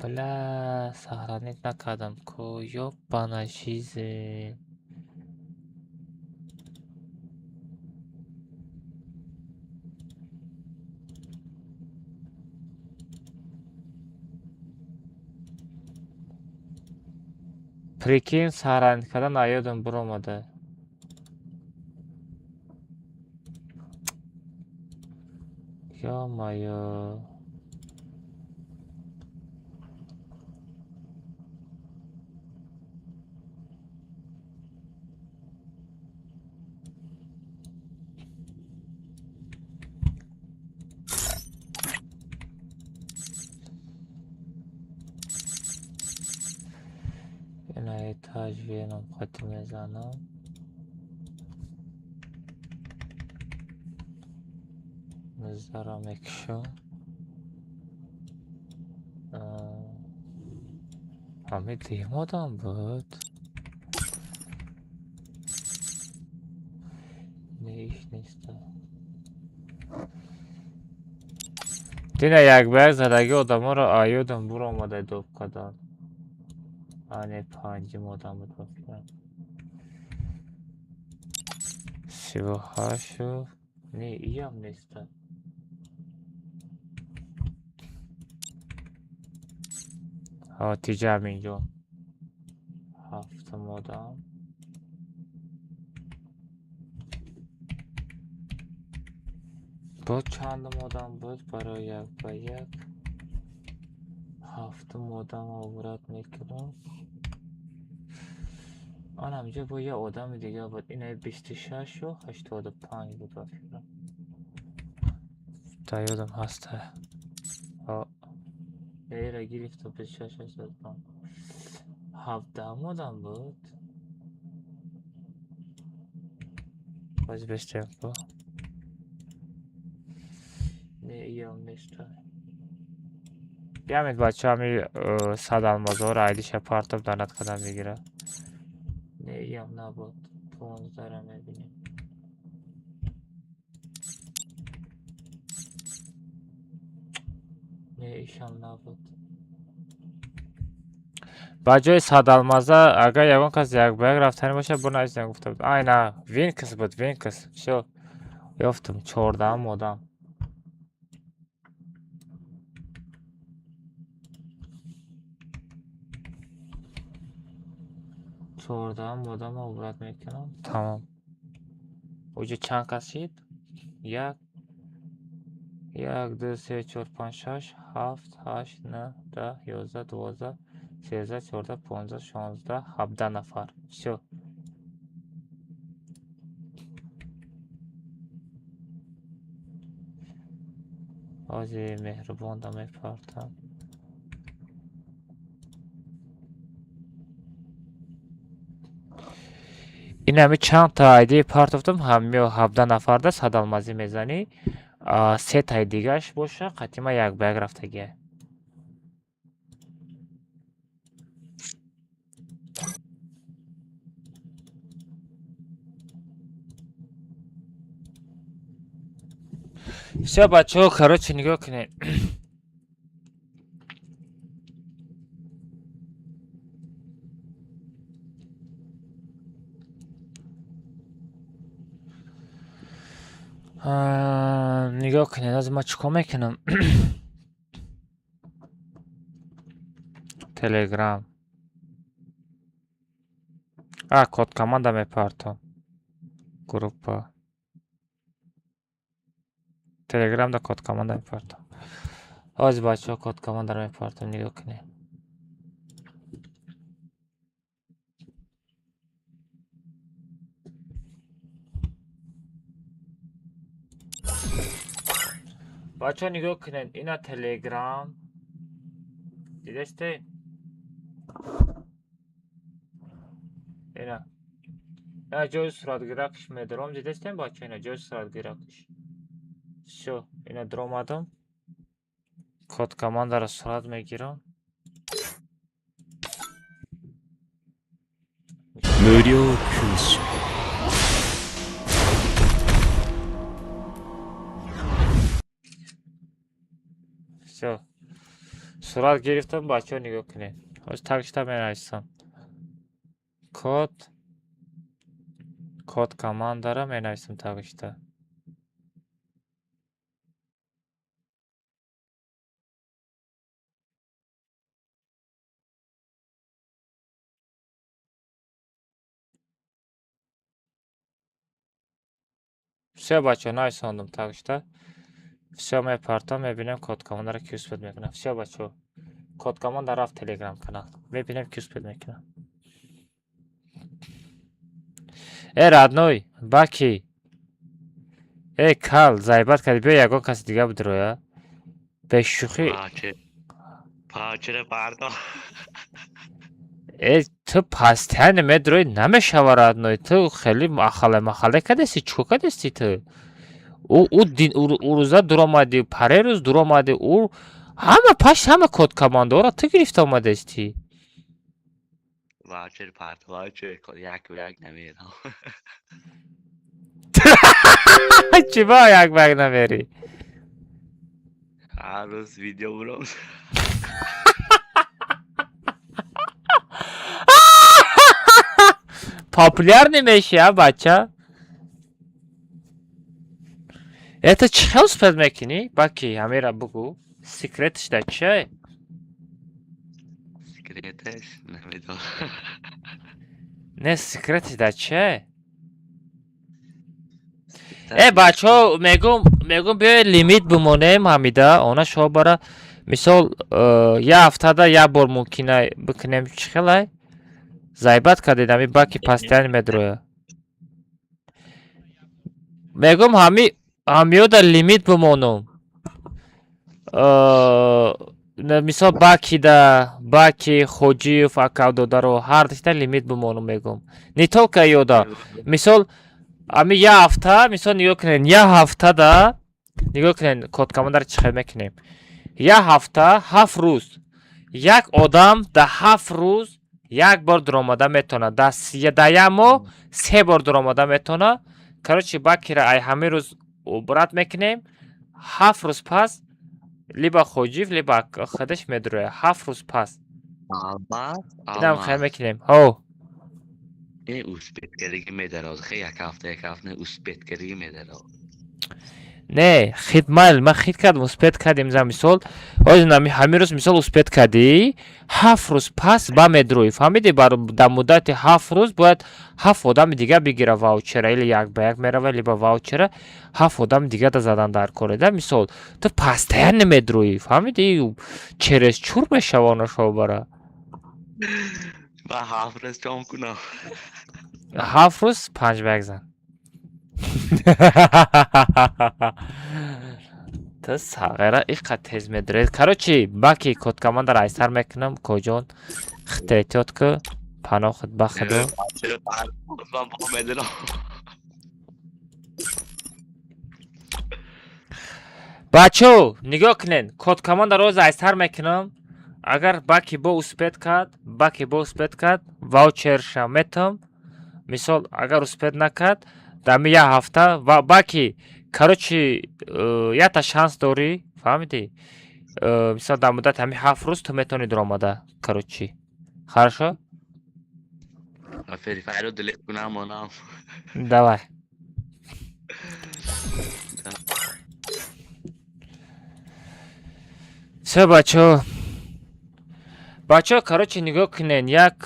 [SPEAKER 2] Бля, сохранить накадамку, ёбана жизнь. Прикинь, сохранить, когда наедем бромада. Ё-моё. На этаж веном хотим заново. Назарам экшо. Ҳамин деҳмотам буд. Неш неста. Дина як бак задаги одаморо аёдам буромадай доб кадан. Ане панҷим одам буд бафирам. 38 не иям неста. Тиҷа ҳаминҷо. 7 одам. Буд чандам одам буд барои як ба як. 7 одам оврат мекунам. Ан ҳамҷо бо як одами дигар буд. Ина 26 ё 85 буд бафирам. Та ёдам ҳаста. Эра гирифта 26 85. 17 одам буд. Боз бештем бо. Не иям неста. Биамед бачаҳами 100 алмазора айдиша партоб данат кадам мегира. Не иям набуд. 15 ра мебинем. Не ишам набуд. ба ҷои 100 алмаза агар ягон кас як бак рафтани боша бурназидам гуфта буд. Ай на, Винкс буд, Винкс. Всё. Ёфтам 14 одам. одам обрат мекунам. Тамом. Оҷо чанд кас шид? 1 1 2 3 4 5 6 7 8 9 10 11 12 13 14 15 16 17 нафар. Всё. Ozi mehribon da mepartam. این همه چند تا ایده پارت افتم همه 17 نفر ده صدالمازی میزنی 3 تا دیگهش باشه قطعی یک بیگ رفتگیه все бачо короче нигоҳ кунед нигоҳ кунед аз ма чикор мекунам телеграм код команда мепартам группа телеграм да код команда мепартам оз бачаҳо код командаро мепартам нигоҳ кунед бачаҳо нигоҳ кунед ина телеграм дидестед ина ҷои суратгиракш медаром дидестем бачаҳо ина ҷои суратгиракш всё ина даромадам код командаро сурат мегирам
[SPEAKER 8] 無料空襲
[SPEAKER 2] всё сурат гирифтам бачаҳо нигоҳ кунед ҳоз такшта менависам код командаро менависам такшта всё бачаҳо нависондам такшта всё мепартам мебинем код командаро ки успед мекунам всё бачаҳо код команда рафт телеграм канал мебинем ки успед мекунам родной баки кал зайбат кардӣ биё ягон каси дига бидироя бешӯхӣ
[SPEAKER 9] پاچه پردو
[SPEAKER 2] ту пастяне медирои намешава родной ту хеле махале кадеси чӯ кадести ту ӯ рӯза дуромадӣ парерӯз дуромадӣ ӯ ҳама пашт ҳама код командаро ту гирифта омадестӣ
[SPEAKER 9] پاچه پردو پاچه یک و یک نمیرم
[SPEAKER 2] چی با یک بگ نمیری
[SPEAKER 9] هر روز ویدیو برام
[SPEAKER 2] популяр немеши бача это чихел успед мекунӣ баки ҳамеро бугӯ секретиш дар чие
[SPEAKER 9] секретش نمیدونم
[SPEAKER 2] не секретиш дар чие бачаҳо мегум биёед лимит бимонем ҳамида она шумо бара мисол як ҳафтада як бор мумкина бикунем чихелай зайбат кардед ҳами баки пастяни медироя мегум ҳамиёда лимит бимонум мисол баки хоҷиев акавдодаро ҳар дишта лимит бимонум мегум не толка ёда мисол ами як ҳафта мисол нигоҳ кунед як ҳафтада нигоҳ кунед код командаро чихел мекунем як ҳафта 7 рӯз як одам да 7 рӯз як бор дуромада метавонад да як моҳ 3 бор дуромада метавонад короче бакира ай ҳами рӯз брат мекунем 7 рӯз пас либо хоҷив либо худаш медироя 7 рӯз пас инам хел мекунем
[SPEAKER 9] این اوسپیتگری میدراز خیلی یک هفته اوسپیتگری میدراز
[SPEAKER 2] не хидмайл ма хид кардам успед кардем за мисол ҳамин рӯз мисол успед кардӣ 7 рӯз пас ба медироӣ фаҳмидӣ дар муддати 7 рӯз бояд 7 одами дига бигира ваучера или як ба як мерава либо ваучера 7 одами дига да задан дар кореда мисол ту пастаян намедироӣ фаҳмидӣ через чур мешава она шо бара
[SPEAKER 9] با 7 روز چون کنم
[SPEAKER 2] 7 روز 5 بگ زن تو ساغره اینقدر تیز میدرید. کاروچی باکی کد کاماند را ایسر میکنم کجون احتیاط که پناه خود بخدو.
[SPEAKER 9] من با مدرم.
[SPEAKER 2] بچو نگاه کنین کد کاماند روز ایسر میکنم. اگر باکی با اسپید کرد واوچر شمیتم. مثال اگر اسپید نکرد دمی یه هفته و باکی کاروچی یه تا شانس داری فهمیدی؟ مثال در مدت همین 7 روز تو میتونی درآمده کاروچی. хорошо؟
[SPEAKER 9] فری فایر رو دلیت کنم مانم.
[SPEAKER 2] давай. все бачо короче нигоҳ кунен як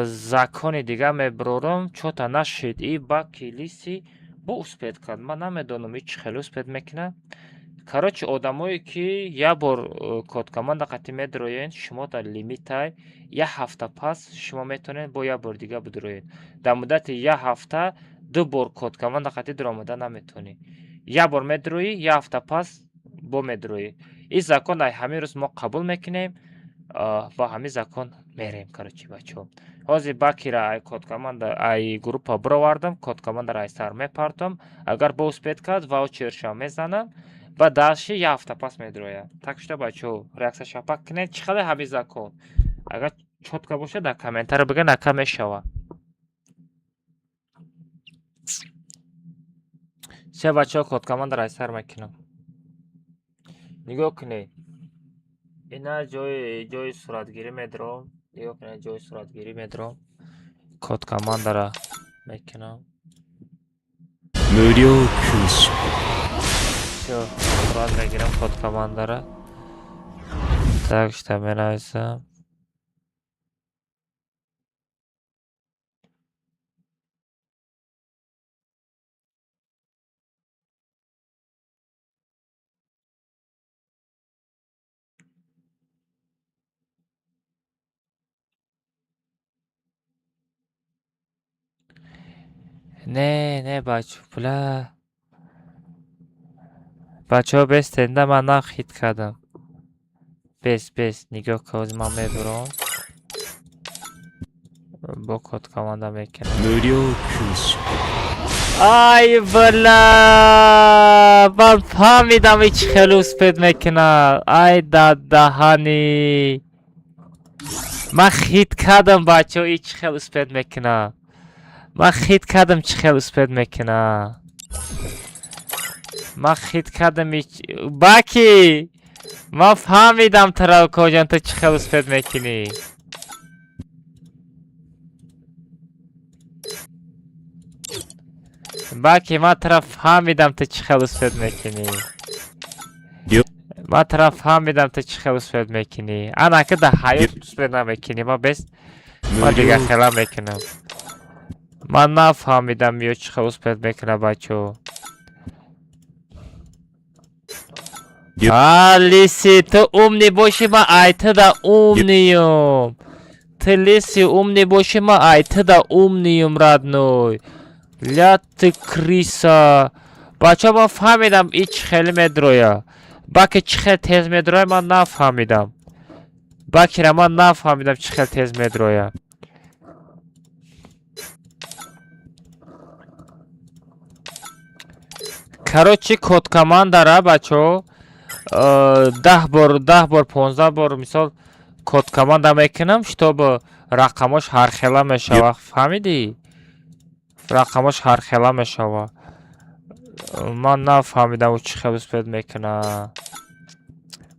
[SPEAKER 2] закони дига мебарорам чота нашид и ба килиси бо успед кард ман намедонам чӣ хеле успед мекунад. короче одамое ки як бор кодкоманда қатӣ медироен шумо дар лимитай як ҳафта пас шумо метавонед бо як бор дига бидироед. дар муддати як ҳафта ду бор кодкоманда қатӣ диромада наметавонӣ. як бор медироӣ як ҳафта пас бо медироӣ. ин закон ай ҳамин рӯз мо қабул мекунем. با همین زکان میریم کارچی بچه حاضر باکی را ای کد کاماندا ای گروپا برآوردم کد کاماندا را ای سر میپرتم اگر با اسپید کرد واوچرشا میزنم و دالشی یه هفته پس میدرویم. так что بچه реакция پاک کنید چقدر همین زکان اگر چوتکا باشه در کامنتار بگن اکا میشوه. چه بچه کد کاماندا را ای سر میکنم نگاه کنید. اینا جای صورتگیری میدارم. نگاه کنید جای صورتگیری میدارم. کد کاماند را میکنم.
[SPEAKER 8] 無料空襲
[SPEAKER 2] صورت میگیرم کد کاماند را. так что مینویسم. نه بچه ها بستنده من نخید کردم. بس نگاه که از من میبرم با کد کامانده میکنم.
[SPEAKER 8] 無料空襲
[SPEAKER 2] آی بلا من فهمیدم ایچ خیلی اسپید میکنه. ای دهانی من خید کردم بچه ها ایچ خیلی اسپید میکنه. من خید کردم چه خیلی اسپید میکنه. من خید کردم باکی من فهمیدم ترا کجان تو چه خیلی اسپید میکنی. باکی من ترا فهمیدم تو چه خیلی اسپید میکنی. من ترا فهمیدم تو چه خیلی اسپید میکنی. انا که ده حیات اسپید نمیکنی. ما بس ما دیگه خیلی میکنم. من نفهمیدم یا چه خیلی اسپید میکنه بچه. لیسی تو امنی باشی ما ایتا دا امنیم. تو لیسی امنی باشی ما ایتا دا امنیم ردنوی. لات کریسا بچه من فهمیدم ایچ خیلی میدرویا. باکی چه خیلی تیز میدرویا من نفهمیدم. باکی را من نفهمیدم چه خیلی تیز میدرویا. короче код команда ра бачо 10 бор 15 бор мисол код команда мекунам чтобы рақамош ҳархела мешава. фаҳмидӣ? рақамош ҳархела мешава. ман нафаҳмидам чӣ хел успед мекуна.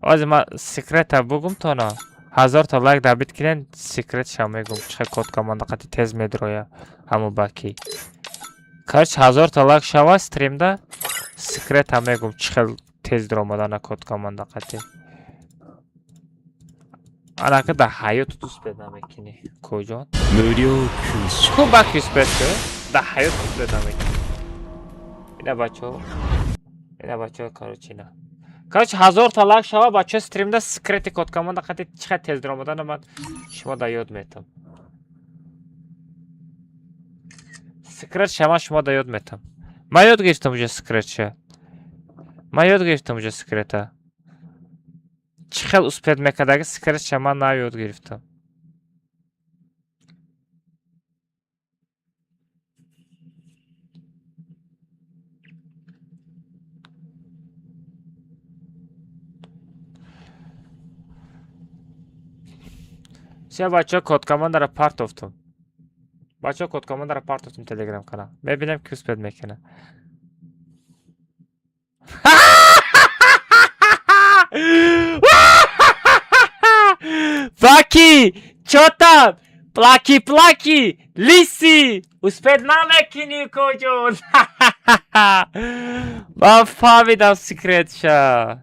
[SPEAKER 2] ҳозир ман секрета бугум тона 1000 та лайк дабит кунен секретша мегум чӣ хел код команда қати тез медироя ҳамун баки. короче 1000 та лайк шава стримда секрета мегум чӣ хел тез диромада на код команда қати. анака да ҳаёт успед намекунӣ куҷон.
[SPEAKER 8] 無料空襲
[SPEAKER 2] ку баки успед ку да ҳаёт успед намекунӣ. ина бачо короче ина. короче 1000 та лайк шава бачо стримда секрети код команда қати чӣ хел тез диромада на ман шумо да ёд метам. секрет шама шумо да ёд метам. ман ёд гирифтам уҷа секретша.
[SPEAKER 5] من یاد گرفتم اونجا سکرتا. چه خیلی اسپید مکداگی سکرت من نه یاد گرفتم. Все бача код команда парт офтум. Бача код команда парт офтум телеграм канал. ببینم کی اسپید میکنه. Faki! Çotam! Plaki! Lisi! اسپید نمیکنی کجون. من فهمیدم سیکرت شا.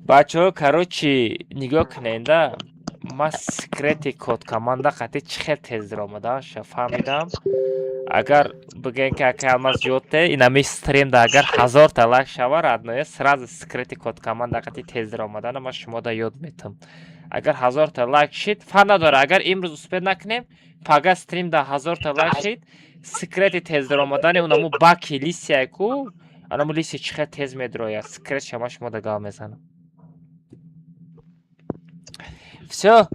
[SPEAKER 5] بچه کروچی نگاه کنین ده ما سکرتی کد کامانده قطعی چه تیز در آمده شا فهمیدم اگر بگین که اکه الماس جوته این همی ستریم ده اگر 1000 تا لایک شوه رادنویه سراز سکرتی کد کامانده قطعی تیز در آمده ما شما ده یاد میتم اگر 1000 تا لایک شید فن نداره اگر امروز اسپید نکنیم پاگه ستریم ده 1000 تا لایک شید سکرتی تیز در آمدن اونمو باکی لیسی ایکو اونمو لیسی چه تیز میدرویه سکرت شما ده گاه میزنم все.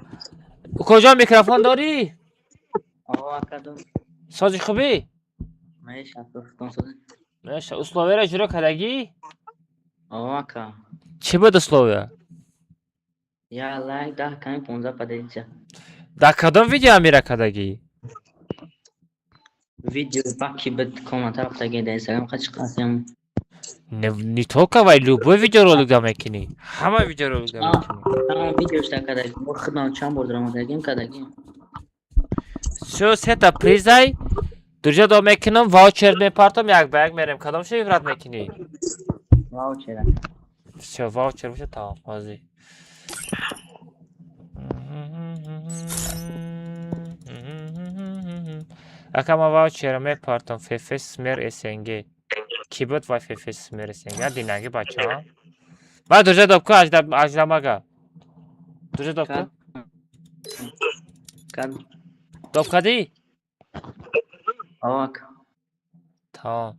[SPEAKER 5] کجا میکروفون داری؟ سازی خوبی؟ میشه اسلووی را جلو کدگی؟ چی بود اسلووی؟
[SPEAKER 10] یا لایک 10 کمی 15 پدیچه
[SPEAKER 5] در کدام ویدیو میره کدگی؟
[SPEAKER 10] ویدیو باکی بد کامنت رفته گیده اینستاگرام خچ قاسم
[SPEAKER 5] نی تو که وای لوبوی ویدیو رو لگم میکنی همه ویدیو رو لگم میکنی
[SPEAKER 10] تمام ویدیوش تا کدگی خدمت چند بار درام دادیم کدگی
[SPEAKER 5] شو سه پریزای درجا دو میکنم واوچر میپارتم یک به یک میرم کدام شو ایفراد میکنی
[SPEAKER 10] واوچر
[SPEAKER 5] شو واوچر باشه تمام بازی اکا ما واوچر میپارتم فیفس سمیر اسنگی کی بود وای فیفس سمیر اسنگی دینگی بچه ها با درجا دوبکو اجداماگا درجا دوبکو دوبکا دی tamam.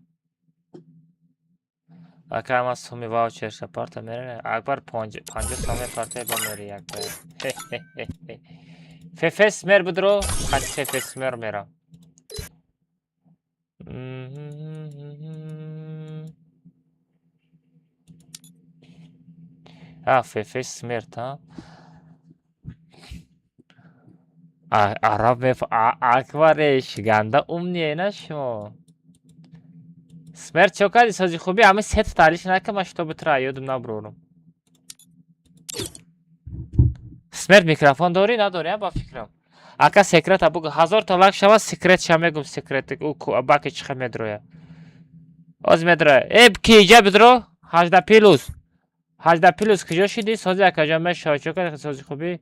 [SPEAKER 5] Bakalım az somi voucher şaparta mere. Akbar panca somi parta ba mere yakbar. Fefes mer budro. Kaç fefes mer mera. Ha fefes mer tamam. Arab akbar şiganda umniye na şmo. Смерть чокади сази хуби ами сет талиш накам аш то бутра ёдум наброрум. Смерть микрофон дори надори ба фикрам. Ака секрет абу 1000 та лайк шава секрет шамегум секрет у баки чиқа медроя. Оз медроя. Эб киҷа бидро 18 плюс. 18 плюс киҷо шиди сази акаҷа меша чокади сази хуби.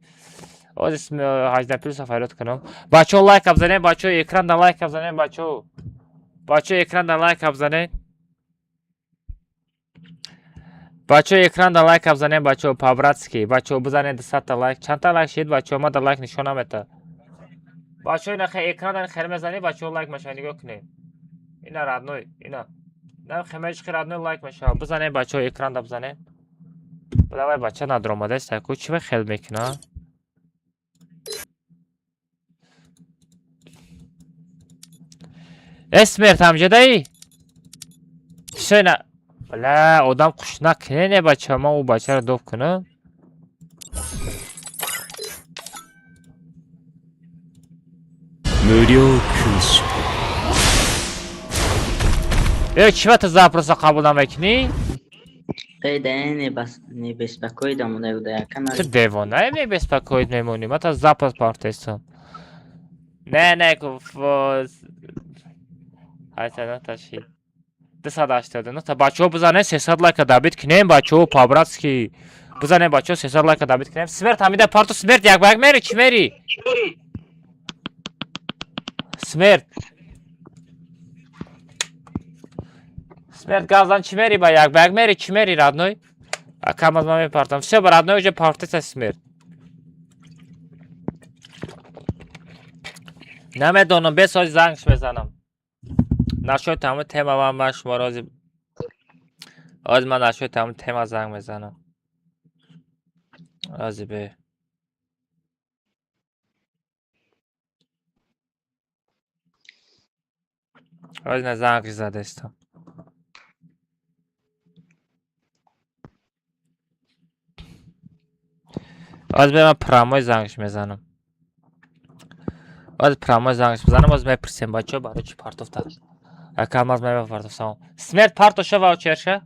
[SPEAKER 5] Оз 18 плюс файлот канам. Бачо лайк абзанем бачо экран да лайк абзанем бачо. بچه اکران دا لایک ابزنه بچه اکران دا لایک ابزنه بچه پابراتسکی بچه بزنه 200 تا لایک چند تا لایک شید بچه ما دا لایک نشونه میده بچه اینا خیلی اکران دا خیلی میزنی بچه لایک میشه نگاه کنه اینا رادنوی اینا نه خیمیش خیلی رادنوی لایک میشه بزنه بچه اکران دا بزنه بلوی بچه ندرومده است که چی به خیلی میکنه اسمرت همجده ای؟ چه نه؟ بله آدم خوش نکنه نه بچه ما او بچه رو دوب کنم چی وقت زپروسا قبول نمیکنی؟
[SPEAKER 10] قیده не беспокойся мудай удая канал
[SPEAKER 5] چه دیوانه می بسپکوید میمونی من تا زپروس پارتیستم نه گفت تاشید 289 تا بچه ها بزنه 300 لایک دابید کنیم بچه ها پابراتسکی بزنه بچه ها 300 لایک دابید کنیم سمرت همیده پارتو سمرت یک باگ میری چی میری سمرت گازان چی میری با یک باگ میری چی میری رادنوی کم از ما میپارتم все با رادنوی جو پارتیست سمرت نمیدونم بساج زنگش بزنم
[SPEAKER 2] نشد تمام تما من شما رازی آز من نشد تمام تما زنگ میزنم رازی به رازی نه زنگی زده استم آز به من پرامای زنگش میزنم آز پرامای زنگش میزنم آز میپرسیم بچه برای چی پارتوف داد اکم از میبه پارتوف سام سمرت پارتوشه و چرشه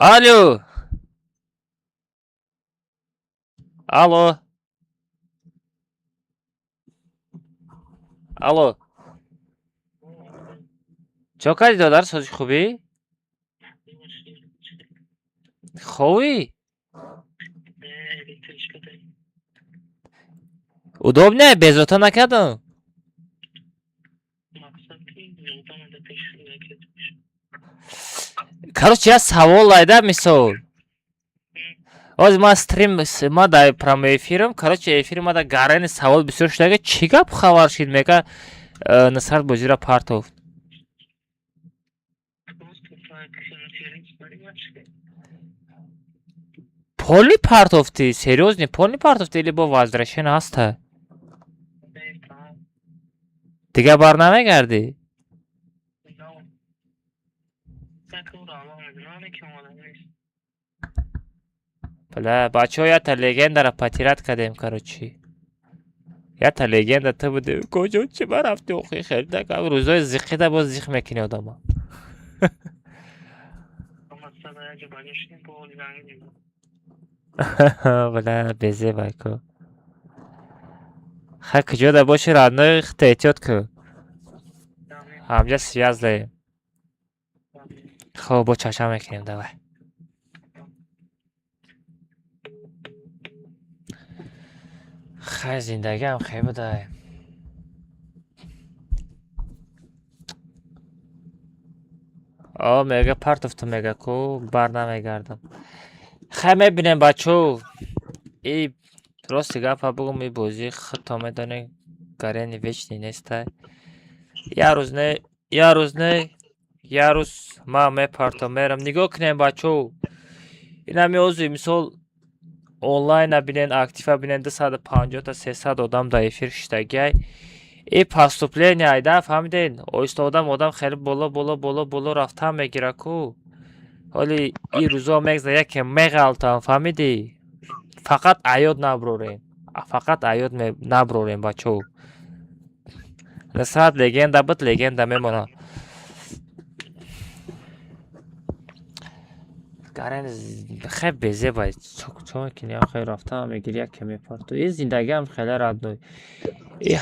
[SPEAKER 2] الو الو الو چه کردی دادر سازی خوبی؟ خوبی؟ удобно безота накардам короче я савол айда мисол оз ма стрим ма да прямой эфирам короче эфир ма да гарани савол бисёр шудага чӣ гап хабар шид мега насарат бозира партов поли партофти серьёзно поли партофти или бо возвращение ҳаста дига барнамегардӣ бля бачаҳо ята легендара патират кардем короче ята легенда ту буди куҷо чӣ ба рафти охи хелдак рӯзои зиқида боз зиқ мекини одама бля безе байко ха куҷода боши родной хта эҳтиёт ку ҳамҷа связ даем хоб бо чаша мекунем давай хай зиндагиам хай будай мега партофту мега ку бар намегардам хай мебинем бачо и рости гапа бугум и бозӣ худто медонем гарени вечни нестай я рӯз не я рӯз ман мепартам мерам нигоҳ кунем бачо инами озу мисол онлайн бинен актива бинен 250 та 300 одам да эфир шидагиай и поступление айда фаҳмиден оҳиста одам хеле боло рафтан мегира ку ҳоли и рӯзо мегза яке меғалтам фаҳмидӣ фақат аёд наброрем бачо насрат легенда буд легенда мемона гарен хай безе бай чо мекини ахай рафтам мегир яке мепарту и зиндагиам хеле радной и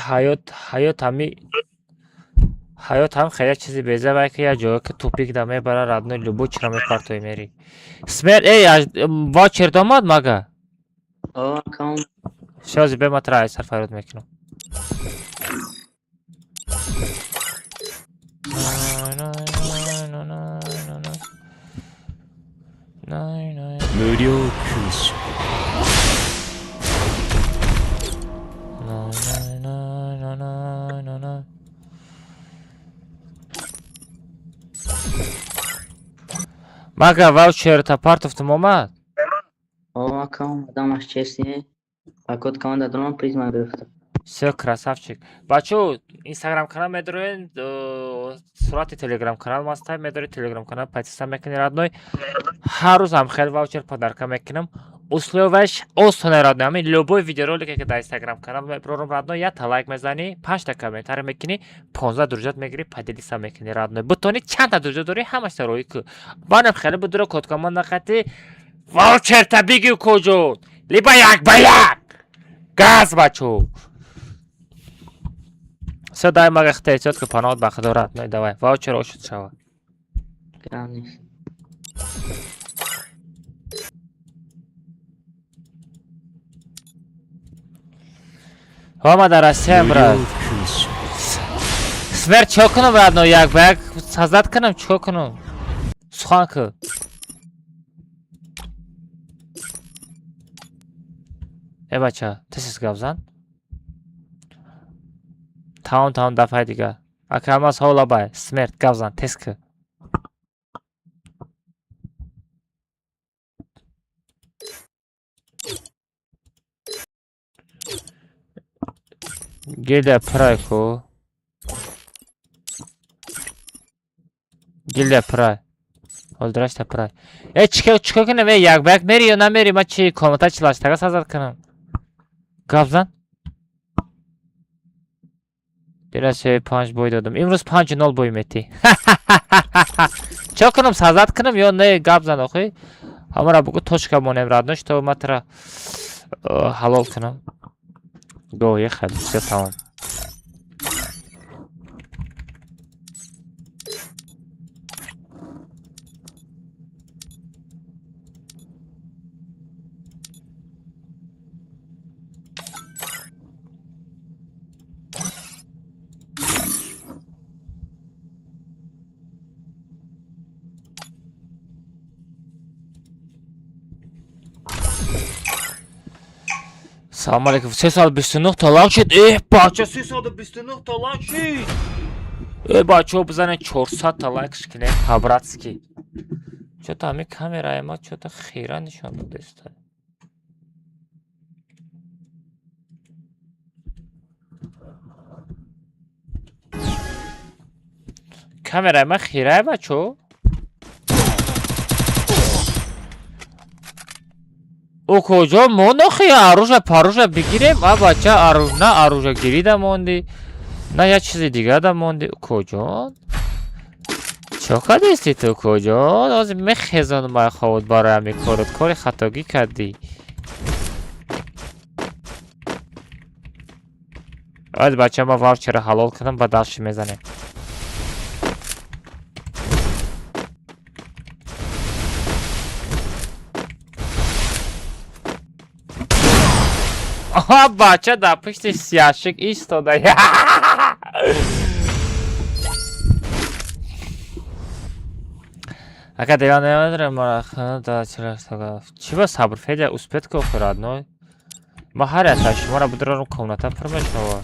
[SPEAKER 2] ҳаёт ҳам хеле чизи безе бай ки я ҷое ки тупик да мебара радной любо чира мепартои мери смер вачер домад мага шози бема тра сар фарод мекунам
[SPEAKER 8] 無料空襲
[SPEAKER 2] мага ваучерта партофтум омад
[SPEAKER 10] омадам честне пакот команда дрон призма гирифтам
[SPEAKER 2] все красавчик бачо инстаграм канал медорен сурати телеграм канал мастай медори телеграм канал подписка мекунӣ радной ҳар рӯз ҳам хел ваучер подарка мекунам условияш осоне радной ҳамин любой видеоролике ки дар инстаграм канал мебарам радной я та лайк мезанӣ 5 та комментарий мекунӣ 15 друҷат мегирӣ поделиса мекунӣ радной бутони чанд та друҷат дорӣ ҳамаша роҳӣ ку банам хеле будуро коткамон нақати ваучерта бигӣ куҷо либо як ба як газ бачо все дай мага хта эҳтиёт ки паноҳат ба худо радной давай ваучер ошуд шава омада расиям брат смер чо кунам радной як ба як саздат кунам чо кунам сухан ку
[SPEAKER 5] ای بچه تسیز گفزن تاون دفعه دیگه اکرماز حالا بای سمرت گفزن تسک گیلده پرای کو گیلده پرای Öldürəş təpirək. Çıkı ki nə yak bək meri ya nə meri maçı komata çılaş təqə sazad kınım. Qabzan. Biraz şey punch boy dedim. İmruz punch nol boy meti. Çok kınım sazad kınım yo ne qabzan oxuy. Hamara bu toşka monem radno что матра halol kınım. Go ехали, все tamam. Salam aleykum. Ses al 20 lan shit. Bacha ses al 20 lan shit. Bacha бзане 400 лайк шкине по-братски. Что-то ами камера ма что-то хера нишон дода история. Камера ма хера бачо. او کجا مونخی پروژه بگیریم بچه نه گیری دا موندی نه یه چیزی دیگه دا موندی کجا چاکا دیستی تو کجا از میخیزان ما خود برای همی کاری خطاگی کردی از بچه ما واوچر حلال کردم با دلش میزنه Aha bacha da pıştı siyahşık istoda ya. Aka devam edelim marakını da çıraksaga. Чего sabır Федя успеет коху родной? Махаря тащи, мора будрару комната промешного.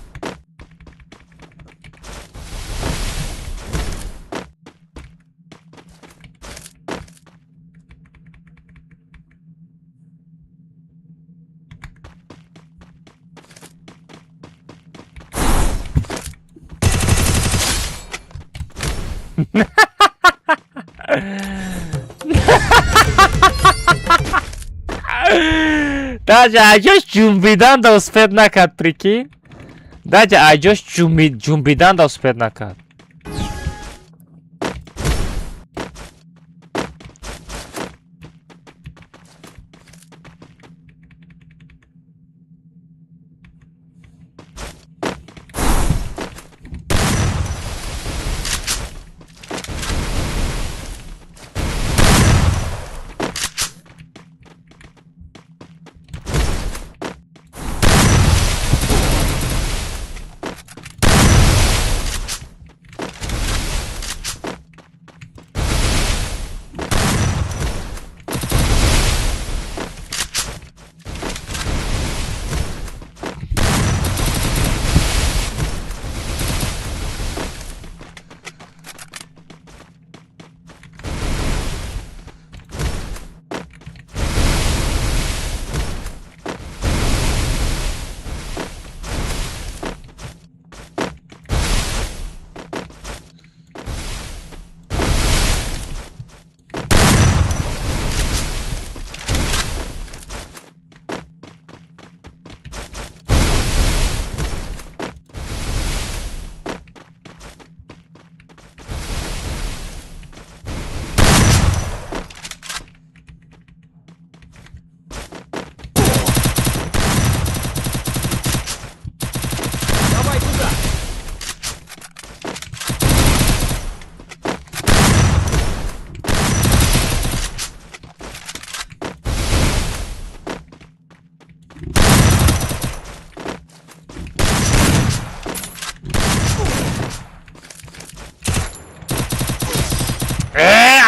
[SPEAKER 5] Даже Айджош джумбидан да успеет накат, прикинь. Даже Айджош джумбидан да успеет накат.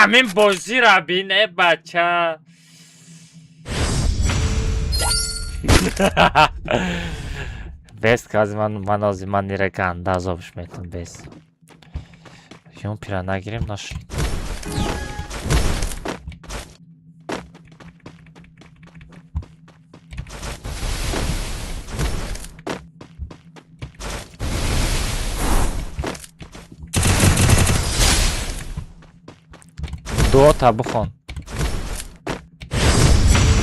[SPEAKER 5] همین بازی را بینه بچه Без кази ман ози ман нира ганда азобш метон без. Юм пира нагирем наш. Дуо та бхон.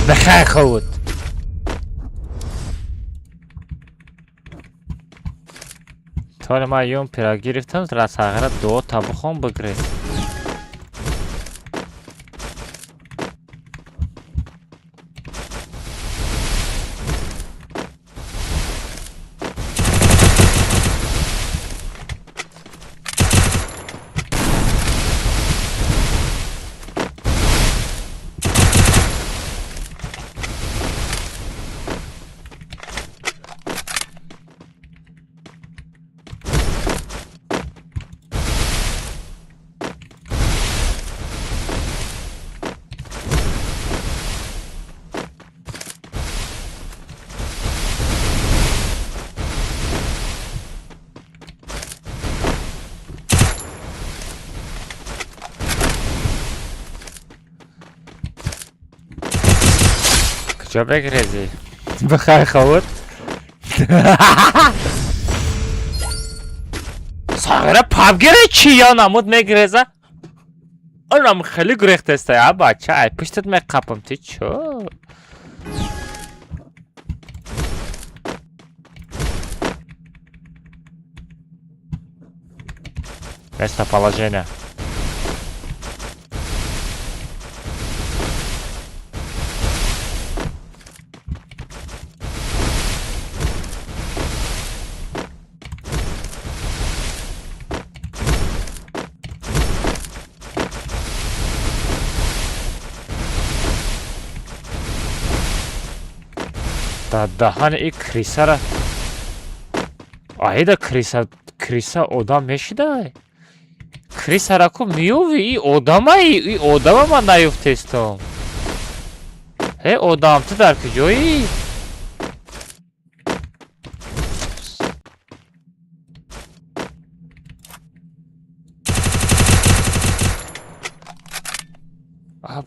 [SPEAKER 5] Бахай ховд. Толи ма юм пира гирифтам расагара дуо та бхон бигрес. کجا بگریزی؟ بخیر خود ساغره پابگره چی یا نمود میگریزه؟ اونم خیلی گریخت استه یا بچه ای پشتت میقپم تی چو؟ Место положения. دهان این کریسا را آهیده کریسا آدم میشیده کریسا را کو میوی ای آدم من نیفتستم هی آدم تو در کجایی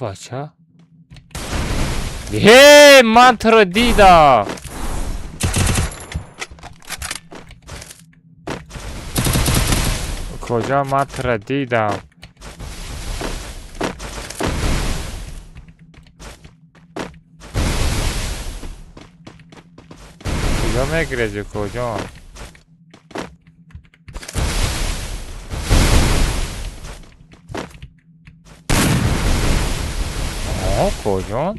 [SPEAKER 5] بچه هی من تو رو دیدم کجا من تو رو دیدم کجا میگریزی کجا کجا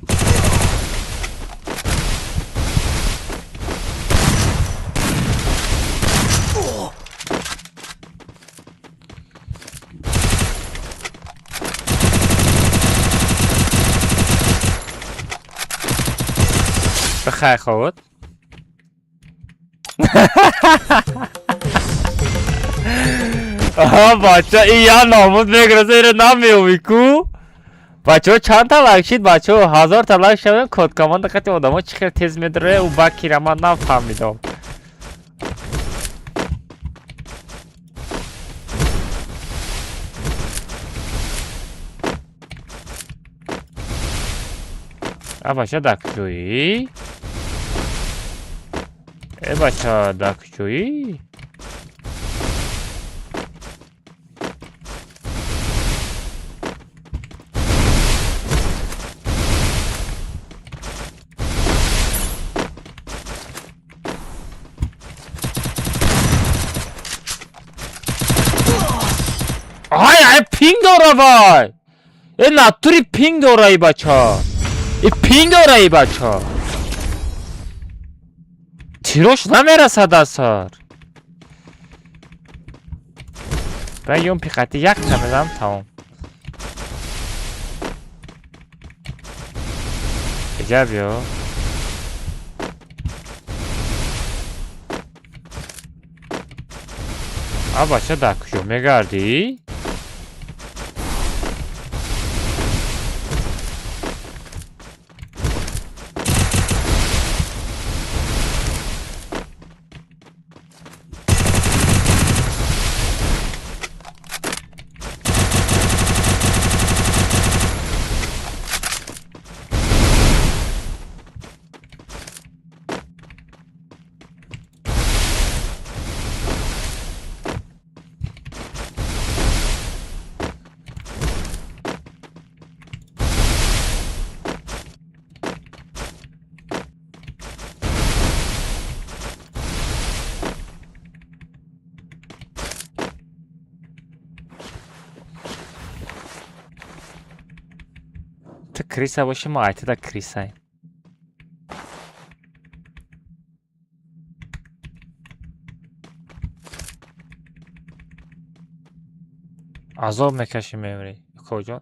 [SPEAKER 5] بخیر خود بچه این یا نامود میگرزه ایره نمیوی کو بچه ها چند تا لایک شید بچه ها 1000 تا لایک شدن کد کمان دقیقی آدم ها چی خیلی تیز میدره و بکی را من نفهمیدم بچه دکجویی بچه دکجویی ای پینگ داره وای این نطوری پینگ داره ای بچه این پینگ داره ای بچه تیروش نمیرسد اثر و یون پیقتی یک تمیدم تمام ایجا بیا بچه در کجا میگردی؟ تو کریسا باشی ما ایتی دا کریساییم. عذاب میکشی میمری کجا؟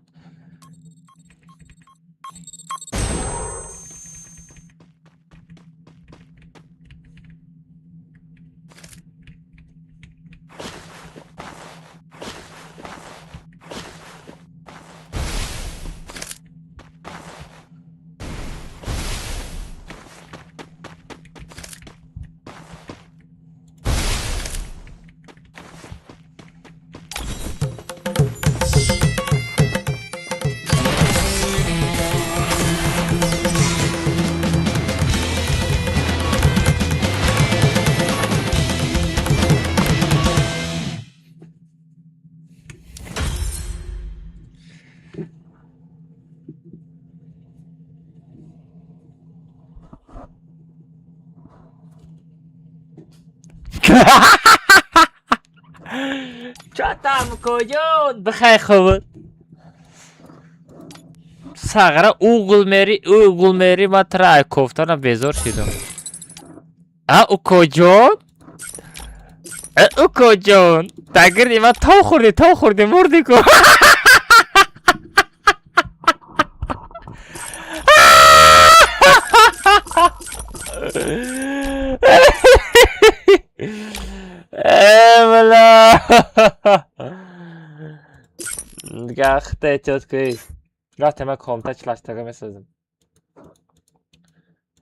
[SPEAKER 5] چطم کجا؟ بخیر خوبه ساغره او گلمری ما ترای کوفتانا بیزار شدم او کجا؟ او کجا؟ تگردی ما تا خوردی مردی کو Emla. Gahte çotkuy. Gahte ma komtaçlaştığı mesajım.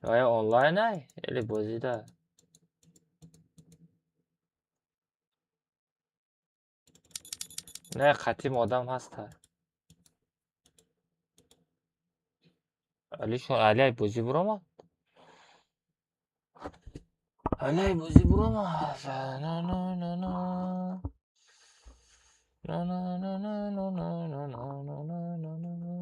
[SPEAKER 5] Ay online ay. Eli bozida. Ne katim adam hasta. Ali şu Ali bozi burama. Ali bozi burama. No no no no. No no no no no no no no no no no.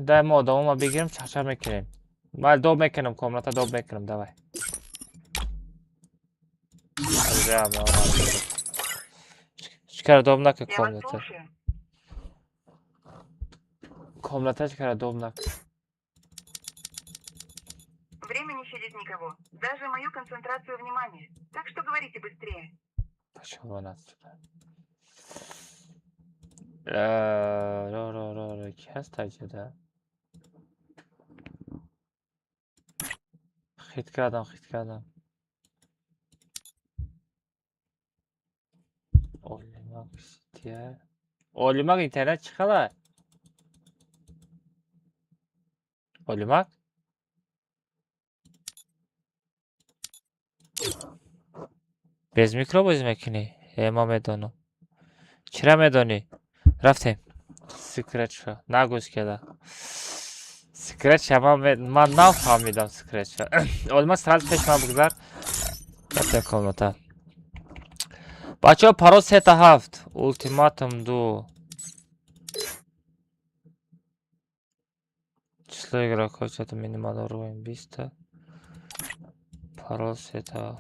[SPEAKER 5] Дай модаму бигирам чарчаб мекунем. Бал доб мекунам комната доб мекунам давай. Чикара доб накун комната. Комната чикара доб накун.
[SPEAKER 7] Время не щадит никого, даже мою концентрацию внимания. Так что говорите быстрее.
[SPEAKER 5] Пошел вон отсюда. Ki hastaydı da. Xitki adam. Olimak istiyor. Olimak internet çıkala. Olimak. Bez mikro bez mekini. Ema medonu. Çira medoni. رفتیم سکرت شو نگوش کده سکرت شو من نفهمیدم سکرت شو اولما سرال پیش من بگذار رفتیم کامنتا بچه ها پرو 3-7 اولتیماتم 2 число игроков что-то минимальный уровень 200 пароль 3-7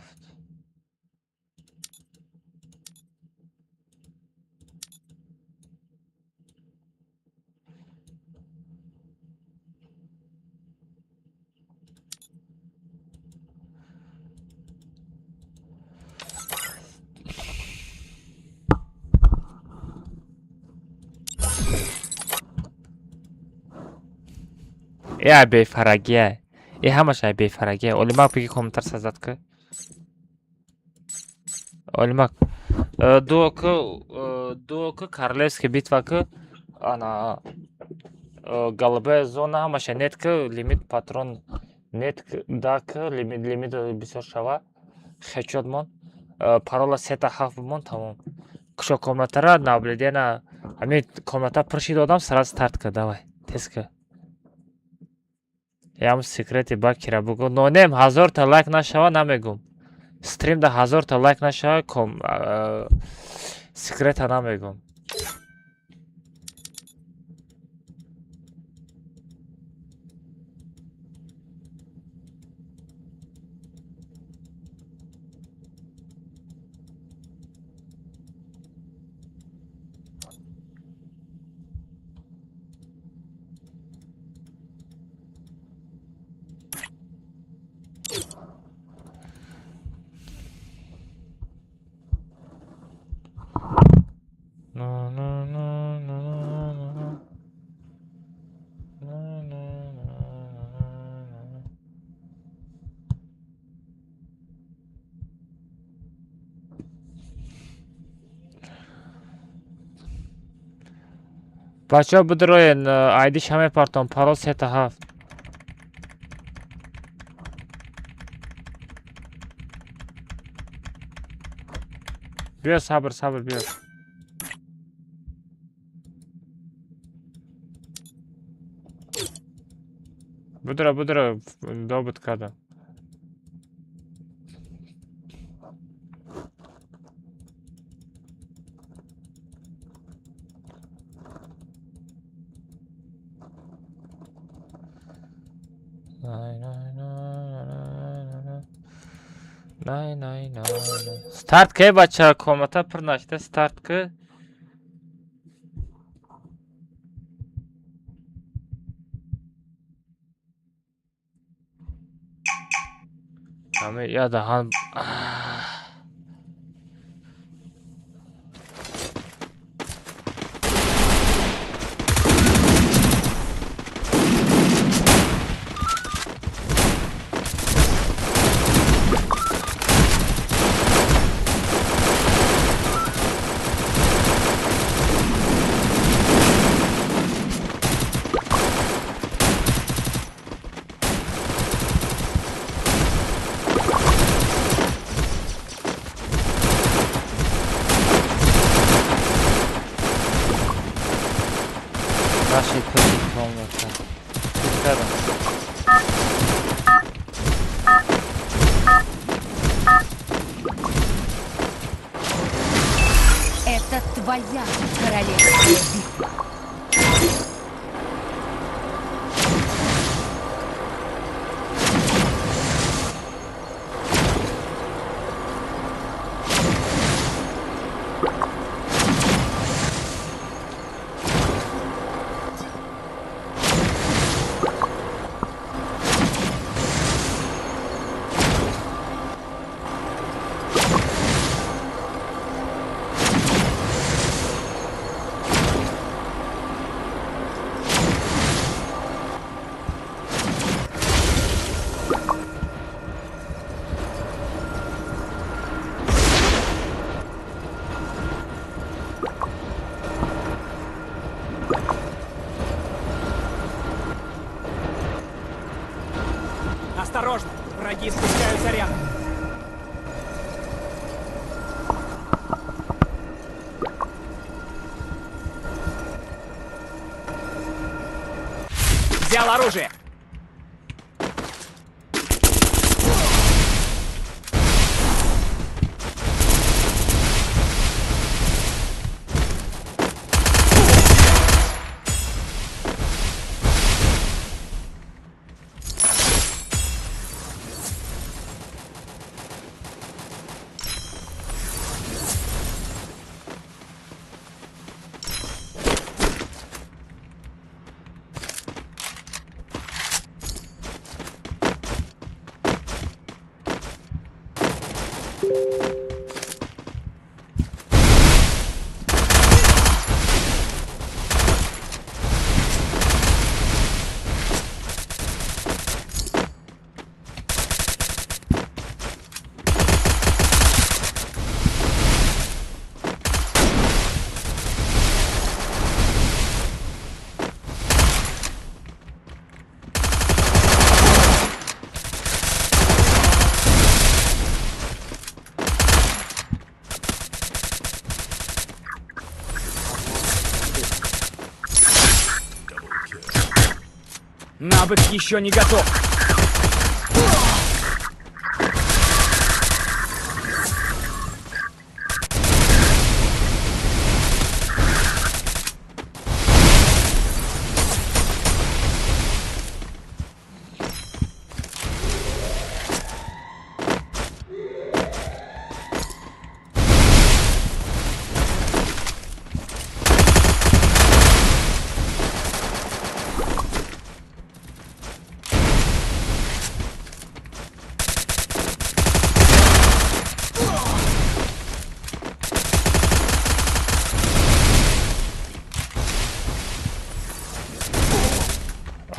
[SPEAKER 5] Я бейфарагия. И хамаша бейфарагия. Олимак беги комментар сазад ки. Олимак. Дуоку Королевский битва ки. Ана. Галбе зона хамаша нет ки лимит патрон. Нет да ки лимит бисёр шава. Хечот мон. Парола 3-7 мон тамом. Кушо комнатара наблюдена. Ами комната пуршид одам сразу старт ки. Давай. Тез ки. Ям секрети бакира бугу. Но нем 1000 та лайк нашава намегум. Стрим да 1000 та лайк нашава секрета намегум.
[SPEAKER 2] بچه بدروین آیدیش همه پارتون پارول 3 تا 7 بیا صبر بیا بدرو دوبت کردم نه старт که بچه کومتا پر نشته старт که همه یاد هم Наши комната.
[SPEAKER 11] Это твоя королевская битва.
[SPEAKER 12] Осторожно! Враги спускаются рядом. Взял оружие! Навык еще не готов.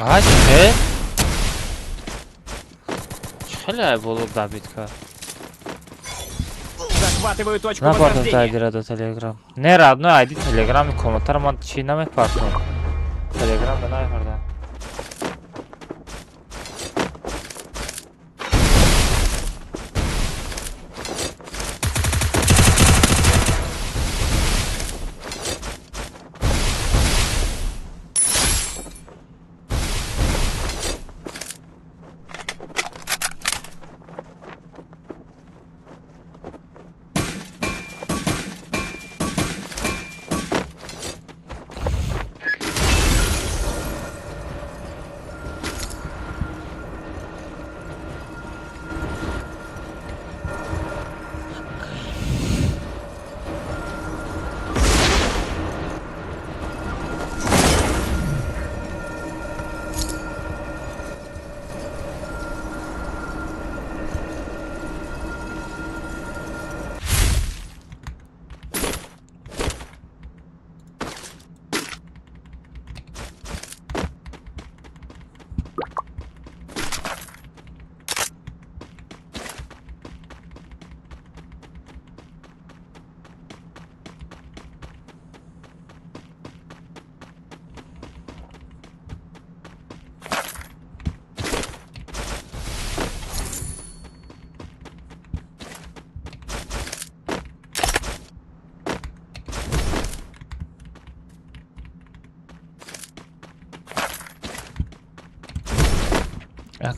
[SPEAKER 2] Açtı. Şöyle bulup da bitka.
[SPEAKER 12] Захватываю точку
[SPEAKER 5] На портал
[SPEAKER 12] возрождения.
[SPEAKER 5] айди до Telegram. Не родной айди Telegram комментарий ман чи намепартам. Telegram да нафарда.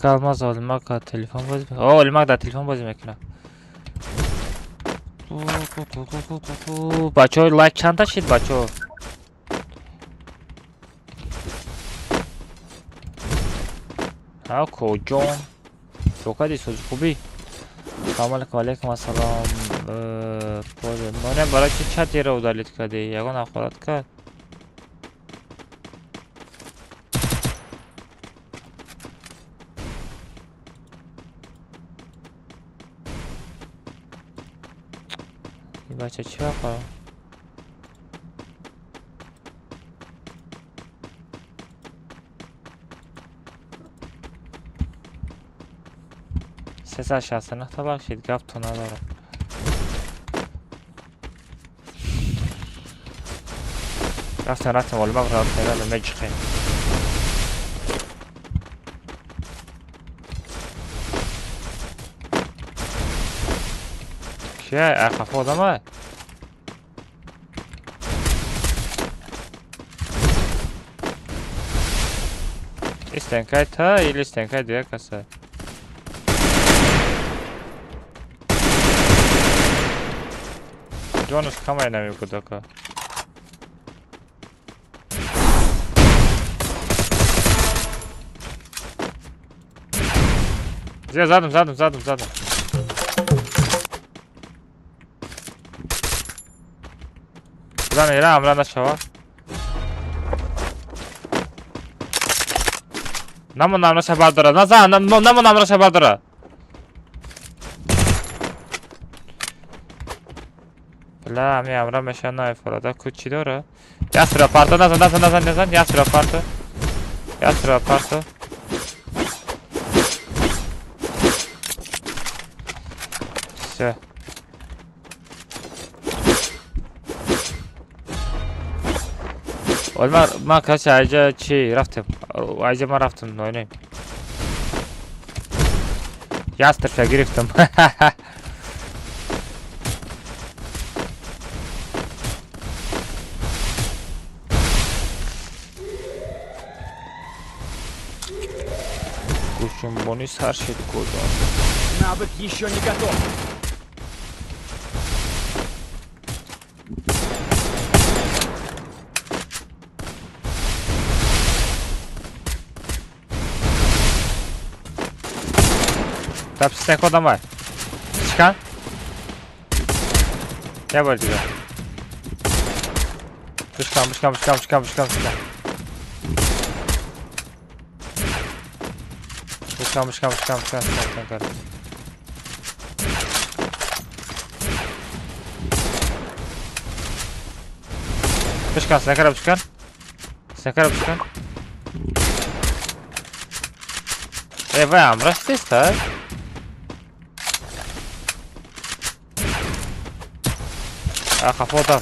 [SPEAKER 5] Kalmaz olmak da telefon bozmuyor. O olmak da telefon bozmuyor ki. Bacho like çanta shit bacho. ها کجا چوکادی سوز خوبی سلام علیکم السلام مانم برای چی چتی رو دلیت کردی یگان اخبارات کرد این بچه چی بخواه سه شخصه نه تا بخشید گفت تو ندارم رفتم ولی مقرر پیدا مجخه کیه اخف آدمه استنکای تا ایل استنکای دیگه کسه Jonas kamerayı nemiyor kudaka. Zadım. Zadım yere amran aşağı. Namun namra şabardara. Nazan namun namra şabardara. لا می امرا میشه نه فرادا کوچی داره یاس راپارتو نزن یاس راپارتو سه اول ما کاش اینجا چی رفتم اینجا ما رفتم نوینیم یاس ترفیع گرفتم Бонус her şeyi koydu.
[SPEAKER 12] Навык еще не готов.
[SPEAKER 2] Tapsisten kodam var. Çıkan. Gel böyle diyor. Çıkan. Çıkan. Çıkan, sen çıkan. Vai, amra, что ты стоишь? Капотам.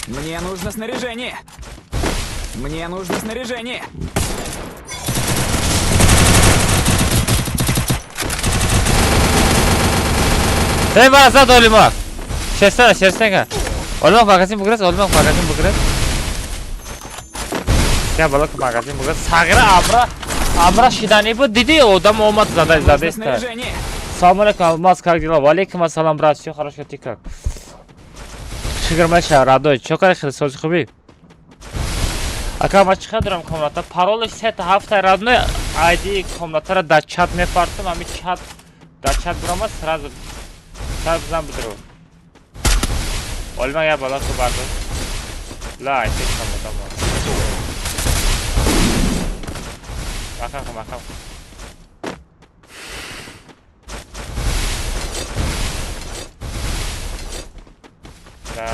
[SPEAKER 12] Мне нужно снаряжение. Мне нужно снаряжение.
[SPEAKER 2] Ey bana zat olmak. Şersene. Olmak magazin bugres, olmak magazin bugres. Ya balık magazin bugres. Sagira Amra shidani bu dedi odam omad zada ista. Assalomu alaykum, Almaz как дела? Валейкум ассалам, брат, все хорошо, ты как? Шигирмаша, радой, чё карахи, соzi хуби? Ака ма чиха дурам комната, паролиш 3 родной ID комнатара дар чат мепартам, ами чат дар чат бурама сразу чат бизан бидру. Олма я бала хубарду. Ла, айти комната ма. Макам. Да,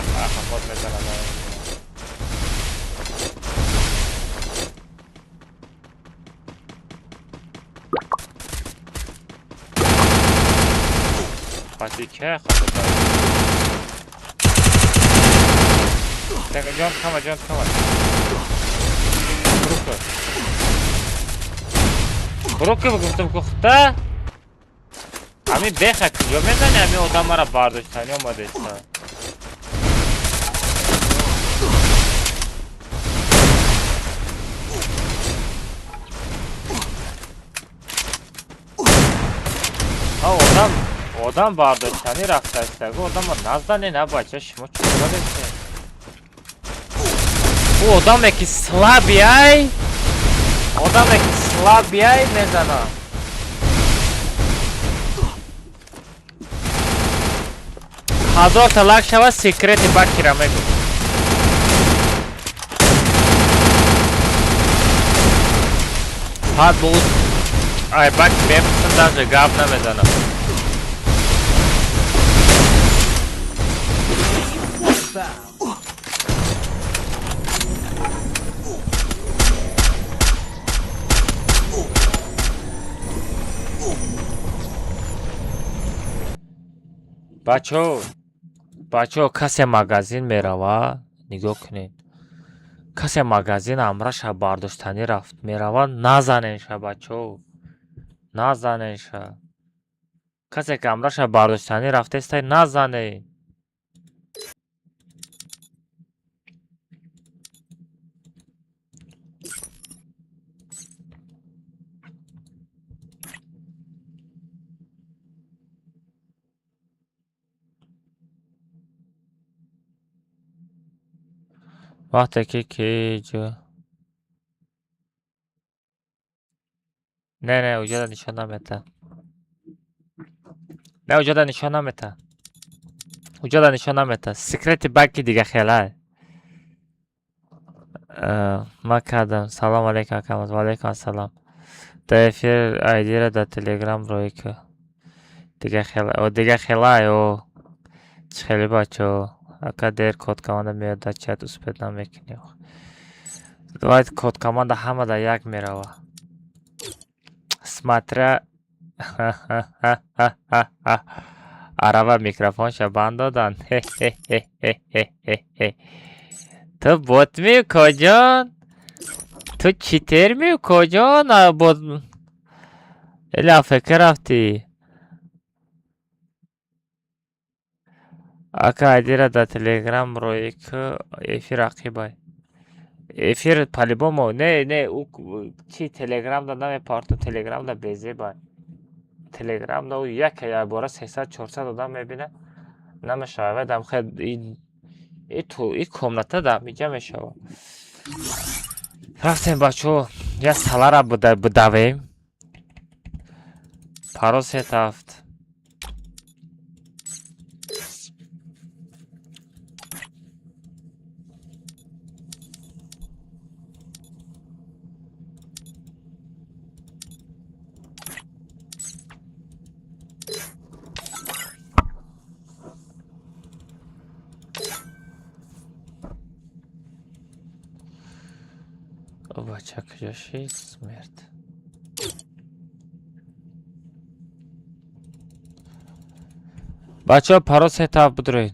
[SPEAKER 2] ход метана. Пати ке хата. Так, Джон кама. Руки гуфтам кухта. Ами беха кujо мезани, ами одамара бардоштани омадеста. Odam bardoshtani raftastaga odamlar nazdane nabacha shimo chug'uradi. U odam eki slabiyay. Mezana. Hazor talak shava sekreti bakiramegu. Had bu ay bak benim даже gapna mezana. бачо касе магазин мерава, нигоҳ кунед. Касе магазин амраша бардоштани рафт мерава, назанеша бачо. Назанеша. Касе ки амраша бардоштани рафтестай назанед. وقتی که جو نه اونجا نشان نمیده. نه اونجا نشان نمیده. سیکرت بانکی دیگه خیلی. ما کردم. سلام علیکم کامل. و علیکم السلام. در افیر ایدی را در تلگرام روی که دیگه خیلی او خیلی بچه ака дер код команда меяд дар чат успед намекунӣ. Давайте код команда ҳама дар як мерава. Смотря арава микрофонша банд додан. Ту ботми коҷон? Ту читерми коҷон? Эля фикр рафтӣ. Ака айдира дар телеграм рои ки эфир ақибай. Эфир по-любому не у чи телеграм да намепарту, телеграм да безебай. Телеграм да у як бора 300-400 одам мебина намешава. Дам хед ин комната да миҷа мешава. Рафтем бачо я салара будавем. Паро сетафт. Бачак яши смерть.
[SPEAKER 5] بچه ها پرا سیتاف بدرین.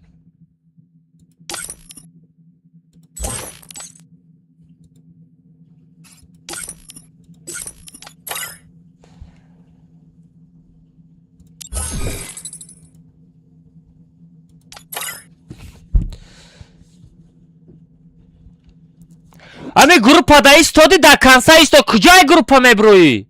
[SPEAKER 5] امی گروپا دا ایستادی دا کنسا ایستا کجای گروپا میبروی؟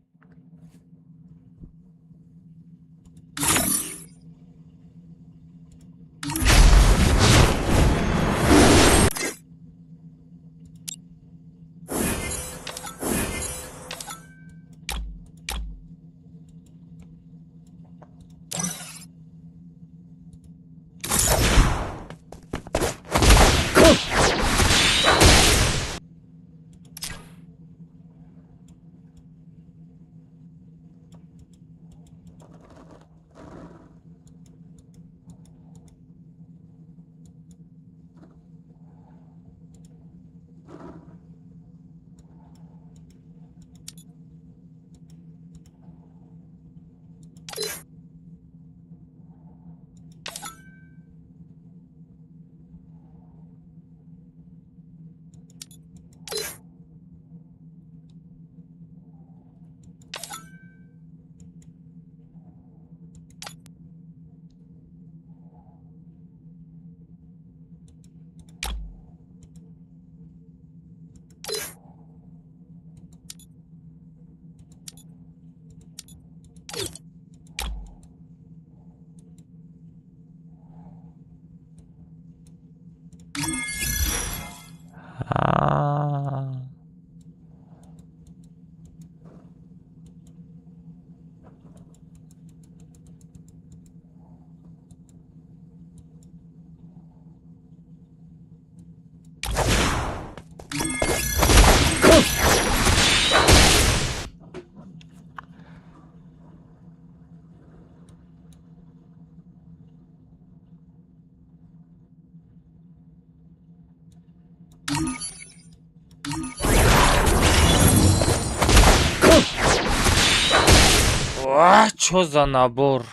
[SPEAKER 5] چو за набор.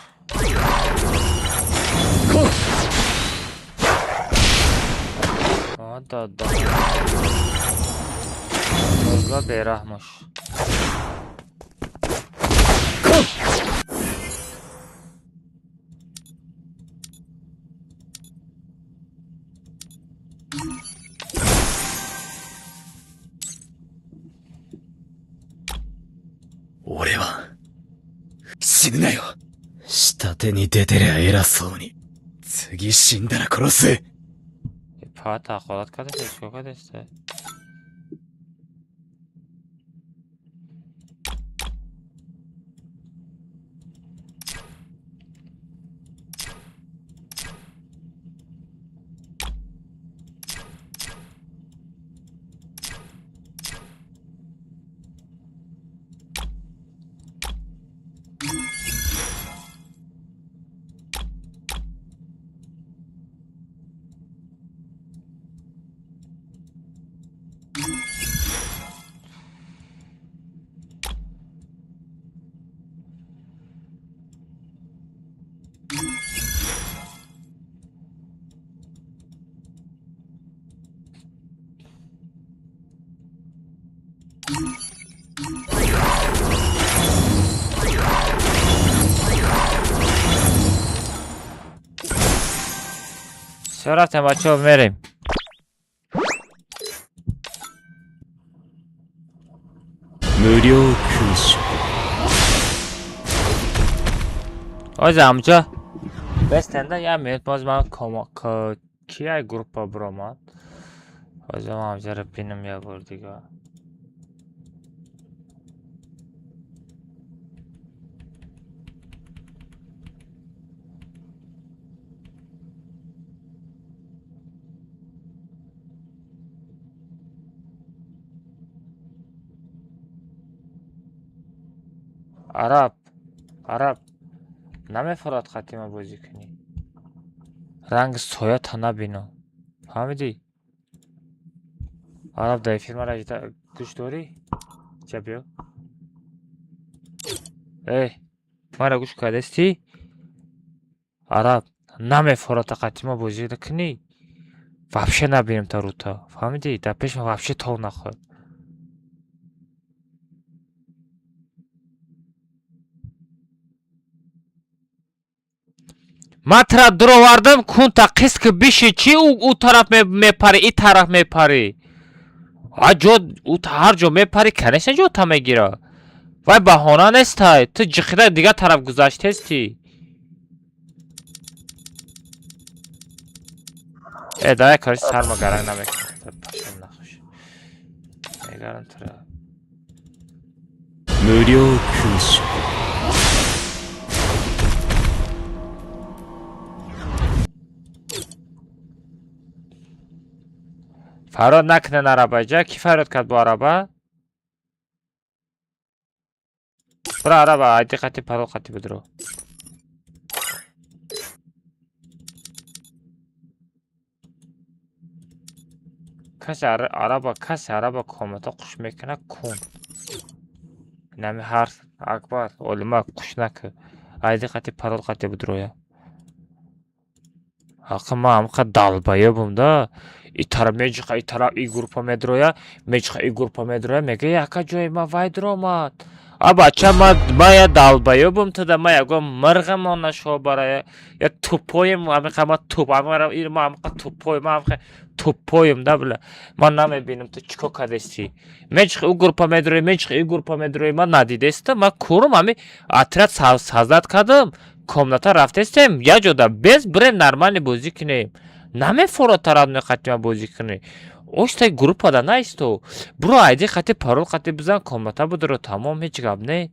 [SPEAKER 5] Да. Мозга берахмаш.
[SPEAKER 8] 俺は死ぬなよ。下手に出てりゃ偉そうに。次死んだら殺す。
[SPEAKER 5] パターخودت کدش چیکار داشته؟ چرا رفتیم بچه ها بریم.
[SPEAKER 8] 無料空襲.
[SPEAKER 5] Hozza amca. Bestende gelmiyor. O zaman kiye grupa bromat. O zaman amca benim ya burdiga. عرب نمیفراد خطیمه بازی کنی. رنگ سویا تنه بینو فهمیدی؟ عرب دای فیلم را گوش داری؟ چه بیو؟ ما را گوش کردستی؟ عرب
[SPEAKER 2] намефорад тақати ма бозида кни. Вообще набинем та рута. Фаҳмидӣ? Дар пеш ма вообще тол нахӯр. Ман тара дуровардам кунта қиск биши чи у тараф мепари, и тараф мепари. Аҷо у ҳар ҷо мепари, конечно ҷота мегира. Вай баҳона нестай. Ту ҷиқида дигар тараф гузаштести. Дая кариш сарма гаранг намекунад. Пашам нахуш. Мегарам тара.
[SPEAKER 8] 無料空襲
[SPEAKER 2] фарод накунен арабаҷа. Ки фарод кард бо араба? Бира араба, айди қати парол қати бидро. Каси араба комата қуш мекуна кун. Нами ҳар акбар олима қуш наку. Айди қати парол қати бидроя. Ақа ма амқа далбая бумда. И тараб меҷиқа, и тараб и группа медроя, меҷиқа и группа медроя, мега яка ҷои ма вай дромад. А бача ма я далбая бумтада, ма ягон мирғамон нашо барая. Я тупоем, амиқа ма туп, амиқа тупоем, амиқа тупоем да била. Ма намебинам ту чико кадести. Меҷиқа у группа медроя, меҷиқа и группа медроя, ма надидеста, ма курум ами отряд саздат кадам. Комната рафтестем, я ҷода без брем нормальни бозӣ кунем. Намефорад тарадуни қати ма бозӣ кунӣ. Оштай группада наисто. Бро айди қати парол қати бизан комната будро тамом ҳеҷ гап не.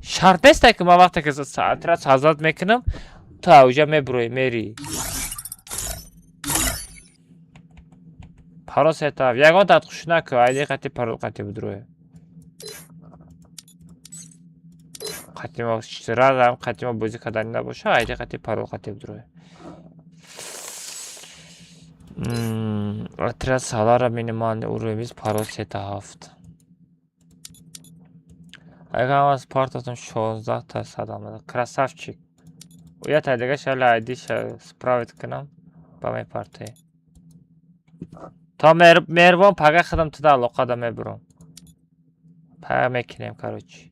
[SPEAKER 2] Шарт нестай ки ма вақте ки отряд саздат мекунам, ту ауҷа меброӣ мери. Парол сетав. Ягон дадхуш наку, айди қати парол қати будроя. Қати ма разам қати ма бозӣ кардани набоша, айди қати парол қати будроя. Отряд салара минимальный уровень парол 37. Агам аз партатон 16 та садам. Красавчик. Я тайдага шала айди справит кунам ба ме партай. Та мервон пага хадам туда алоқада мебурам. Пага мекунем короче.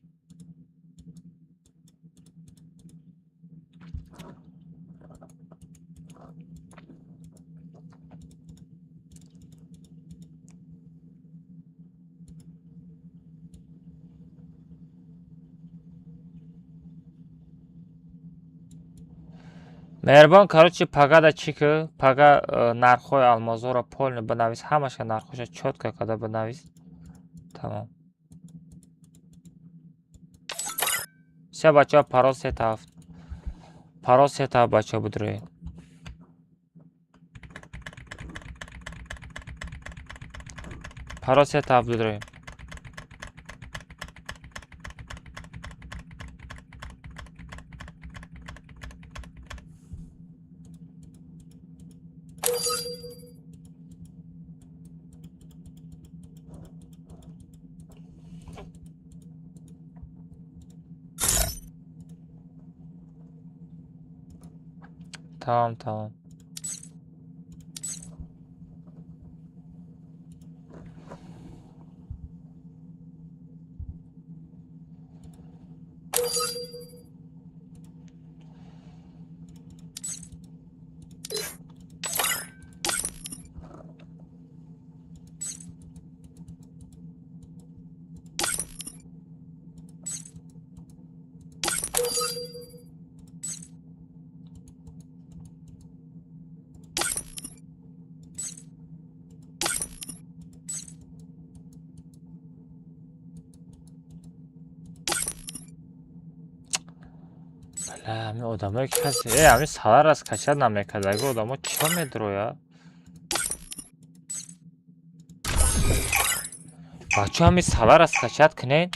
[SPEAKER 2] Меҳрибон короче пагада чику, пага нархои алмозоро полни бинавис, ҳамаша нархоша чотка када бинавис. Тамом. Все бачаҳо парол сетав. Парол сетав бачаҳо будроед. Парол сетав будроед. Tamam. Ҳамин одамое ки касе ҳамин салар аз качад намекард. Ага одамо чиё медроя? бачо ҳамин салар аз качад кунен.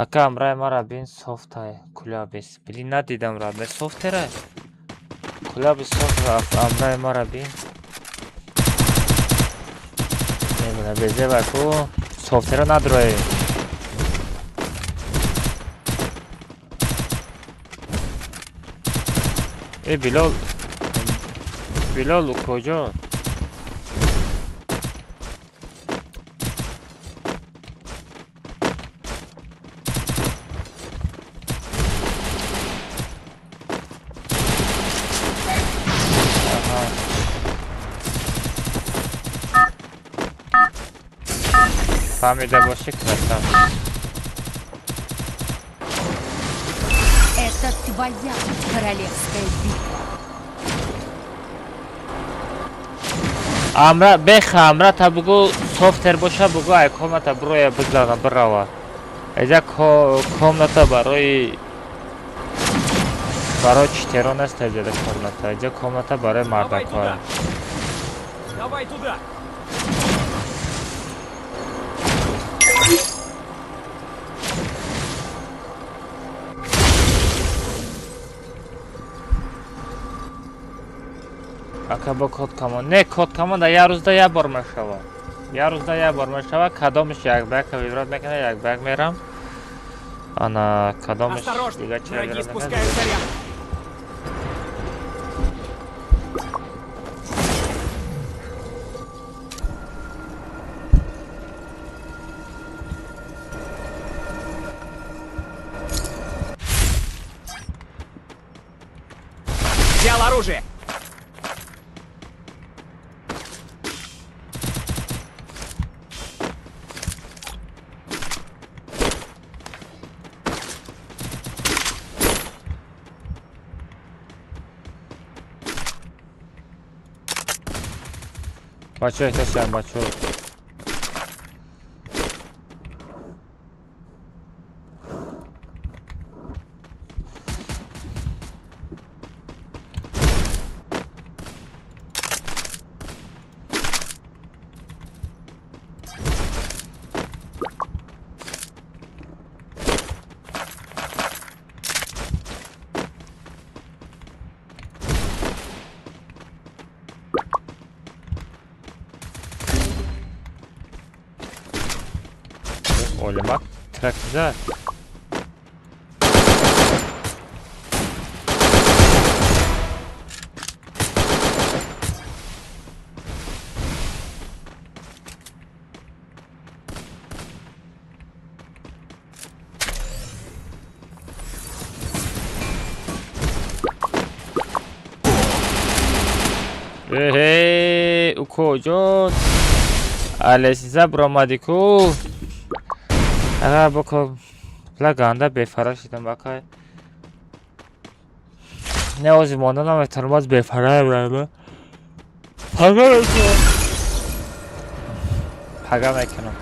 [SPEAKER 2] Ака амраи мара бин софтае кулабис. Били надидам радме софтера. Кулаби софт амраи мара бин. Немина безева ку софтера надроя. Билол Bilal koca. Фамилия больше красав.
[SPEAKER 11] Это твоя королевская битва.
[SPEAKER 2] Амра бехамра табугу софтер боша бугу ай комната броя бизана брава. Эжа комната барои четверо нест эжа комната. Эжа комната барои мардакова.
[SPEAKER 12] Давай туда!
[SPEAKER 2] Ака бо код камон. Не код камон да я рӯзда я бор мешава. Я рӯзда я бор мешава. Кадомиш як бак вибрат мекана, як бак мерам. Ана кадомиш дига чира
[SPEAKER 12] враги спускаются рядом. Взял оружие!
[SPEAKER 2] Бачо эhtasham бачо. Olha, bak, trak güzel. Ukojon. Alesiza bromadiku. اگر بکن لگانده بفرار شدم بکای نیازی ماندنم احترامات بفرار برمه پگه میکنم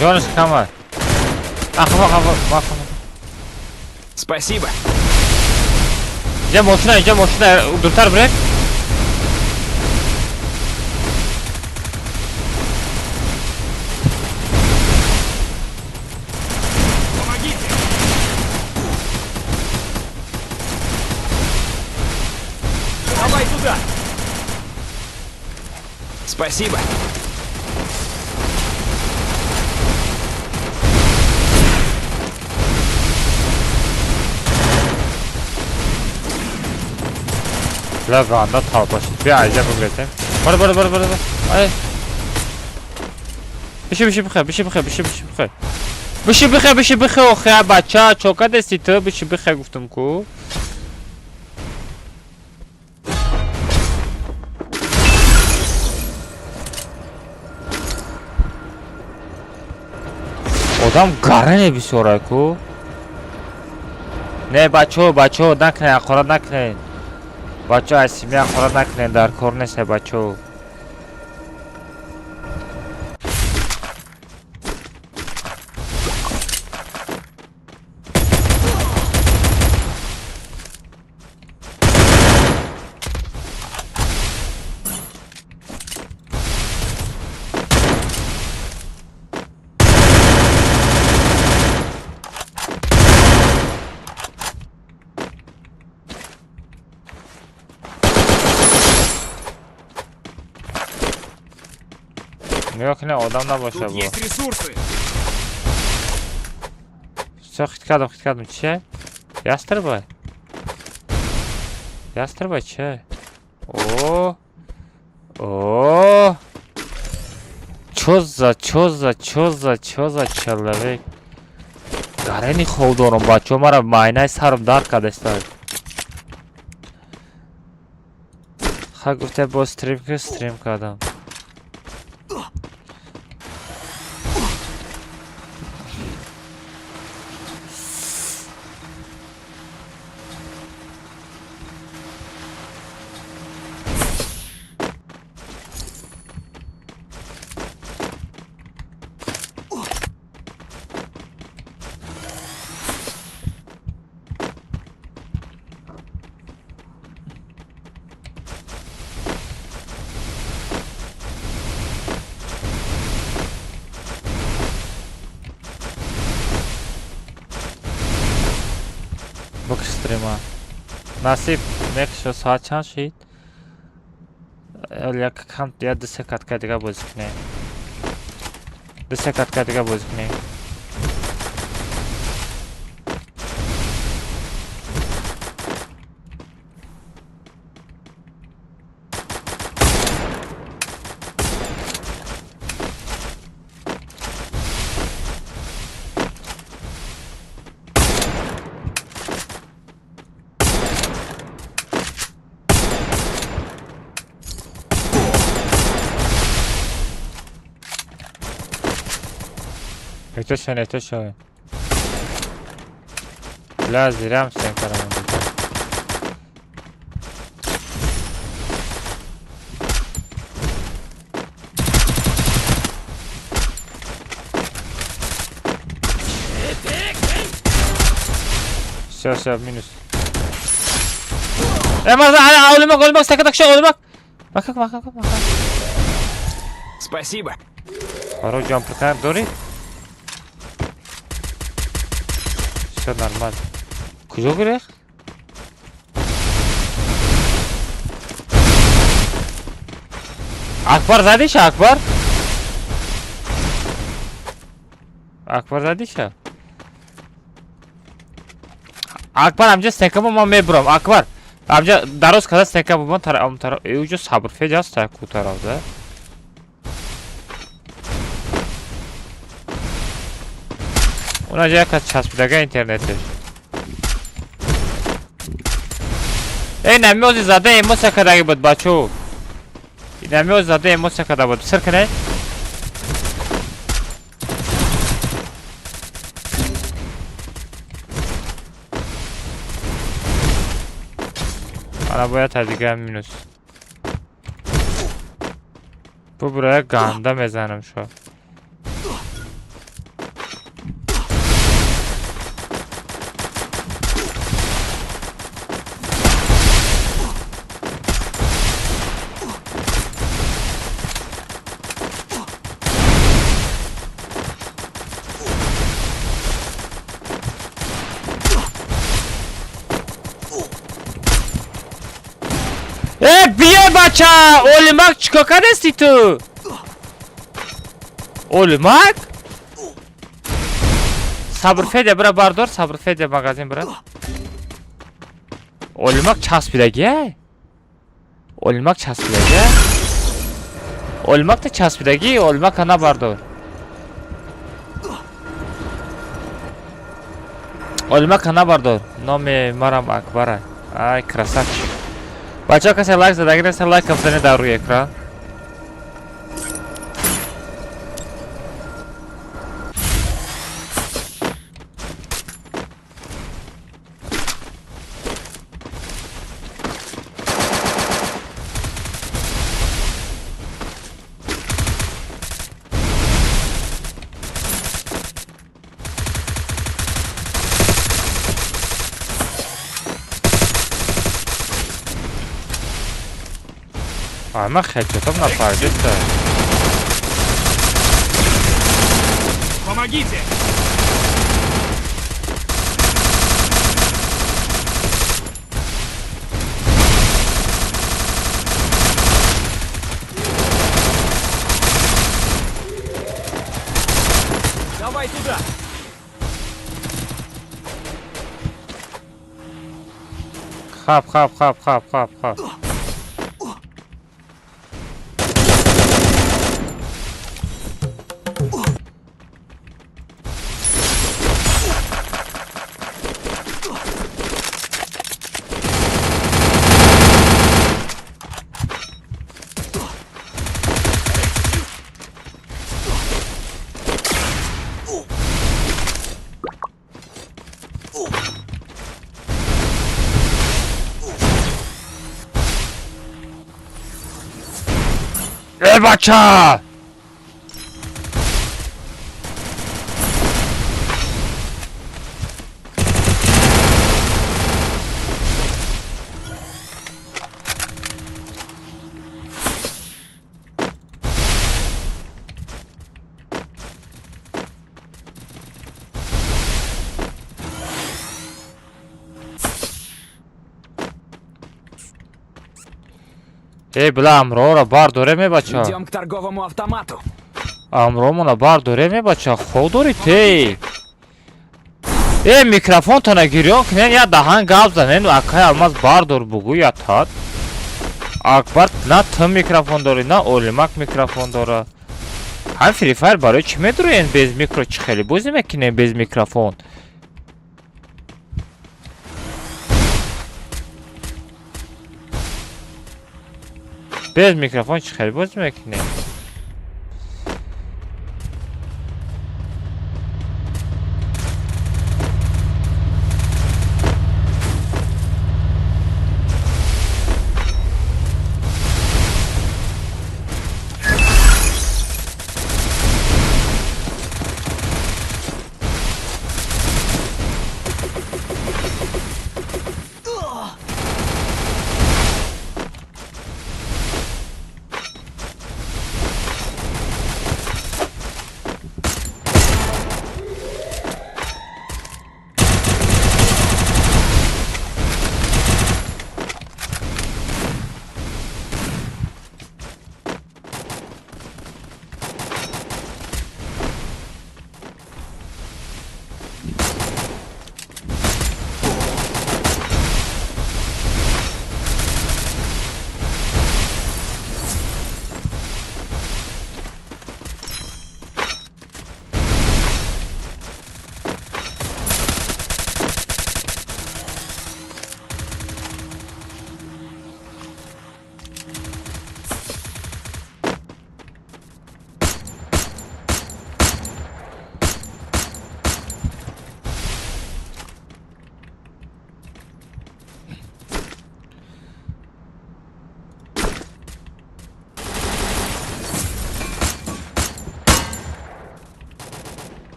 [SPEAKER 2] Jonas, камер.
[SPEAKER 12] Спасибо.
[SPEAKER 2] Идем машина, дуртар брек.
[SPEAKER 12] Помогите. Давай туда. Спасибо.
[SPEAKER 2] Laganda tal başı. Bir ayrıca bu bilete. برو ای بشه بخیر آخه بچه چوکا دستی تو بشه بخیر گفتم کو آدم گرنه بسیاره کو نه بچه نکنه اخورا نکنه بچه اسیمی اخورا نکنه در کار نیست بچه نگاه کنه آدم نباشه با چه خیت کردم چیه؟ یستر بای چه؟ اوه چوزا چلوک گرنی خوب دارم بچه مرا ماینه سرم درد کرده است خواه گفته با استریم کردم بک استریما نصیب میکشو ساعت چند شید یک کم یا دسته کتکه دیگه بازی کنیم تو شون لا زیرم سن کنم شو مینوس اولمك سكتك شو اولمك مكك
[SPEAKER 12] Спасибо.
[SPEAKER 2] Пару джампер داری؟ Все нормально. Куда грех? Акбар задишь, Акбар? Акбар задишь? Акбар, амҷа стекамо ман мебурам. Акбар, амҷа дароз када стекамо ман тараф. Уҷа сабр феҷа стеку тараф да. Ona jaka çaspıdaga interneti. Namiozi zade emotsiya kadagi bud bacho. Namiozi zade emotsiya kada bud. Sirkine. Arabaya tadigan minus. Bu buraya ganda mezanım şu. بیا بچه اولمک چیکار کردستی تو اولمک صبر فیده برا باردار صبر فیده مغازین برا اولمک چسبیدگیه
[SPEAKER 5] O'lmakda chasbidagi o'lmak ana bardor. O'lmak ana bardor. Nomi Maram Akbara. Ay, красавчик. Бача, каса лайк задагирса лайк кафтане дар руи экран. من хедшотом на парде-то.
[SPEAKER 12] Помогите! Давай туда!
[SPEAKER 5] Хап. бача! Эй, бля, Амрора бар дорем, бача.
[SPEAKER 12] Идем к торговому автомату.
[SPEAKER 5] Амромона бар дорем, бача. Ход дорит, эй. Эй, микрофон-то нагирён, кнен я дахан гап занен, акай алмаз бар дор бугу я тат. Акбар на тым микрофон дори, на олимак микрофон дора. Ҳам Free Fire барои чӣ медуроен без микро чӣ хеле бозӣ мекунем без микрофон? Без микрофон чӣ хеле бозӣ мекунем?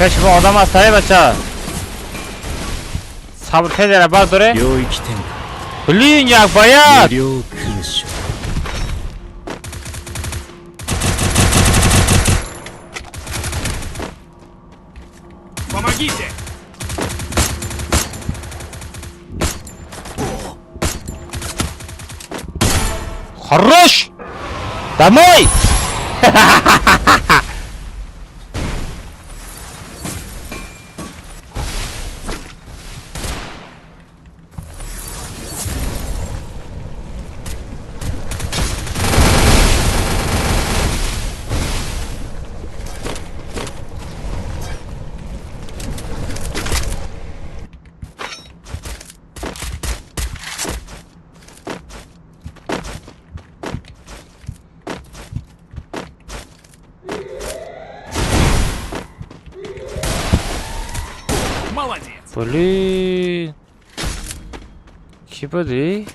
[SPEAKER 5] Kaçma adam hastaya bacha. Sabır federe bar dore. Блин, як боят!
[SPEAKER 12] Помогите!
[SPEAKER 5] Хорош! Домой!
[SPEAKER 12] Молодец.
[SPEAKER 5] Блин. Ki budur?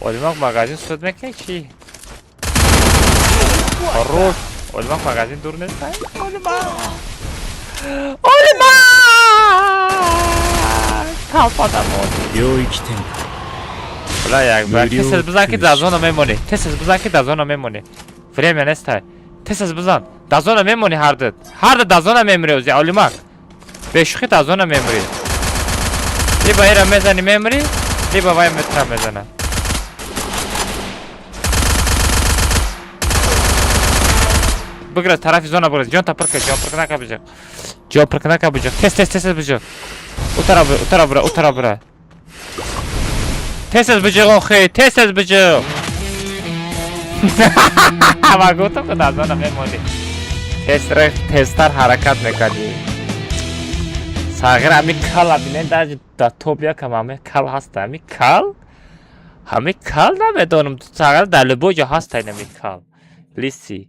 [SPEAKER 5] Oynamak magazin sözmek ne ki? Хорош. Oynamak magazin dur ne say? Oynamak! Kalpada mı oldu?
[SPEAKER 8] 領域展開
[SPEAKER 5] Бля, як тесес бзанки да зона мемони. Тесес бзанки да зона мемони. Время не стай. Тесес бзан. Да зона мемони хардет. Хардет да зона мемори узи олимак. Бешухи да зона мемори. Либо эра мезани мемори, либо вай метра мезана. Быграз тарафи зона быграз. Жон тапырка накабыжак. Жон пырка накабыжак. Тес быжак. Утара бра. Тесес быжак охей, тесес быжак. Ама гутам ки да зона мемори. Тестар ҳаракат мекарди. Сағир ами кал абинен да тобия кам ами кал ҳаста ами кал? Ами кал намедонам сағир дар любой ҷо ҳаста ин ами кал. Лиси.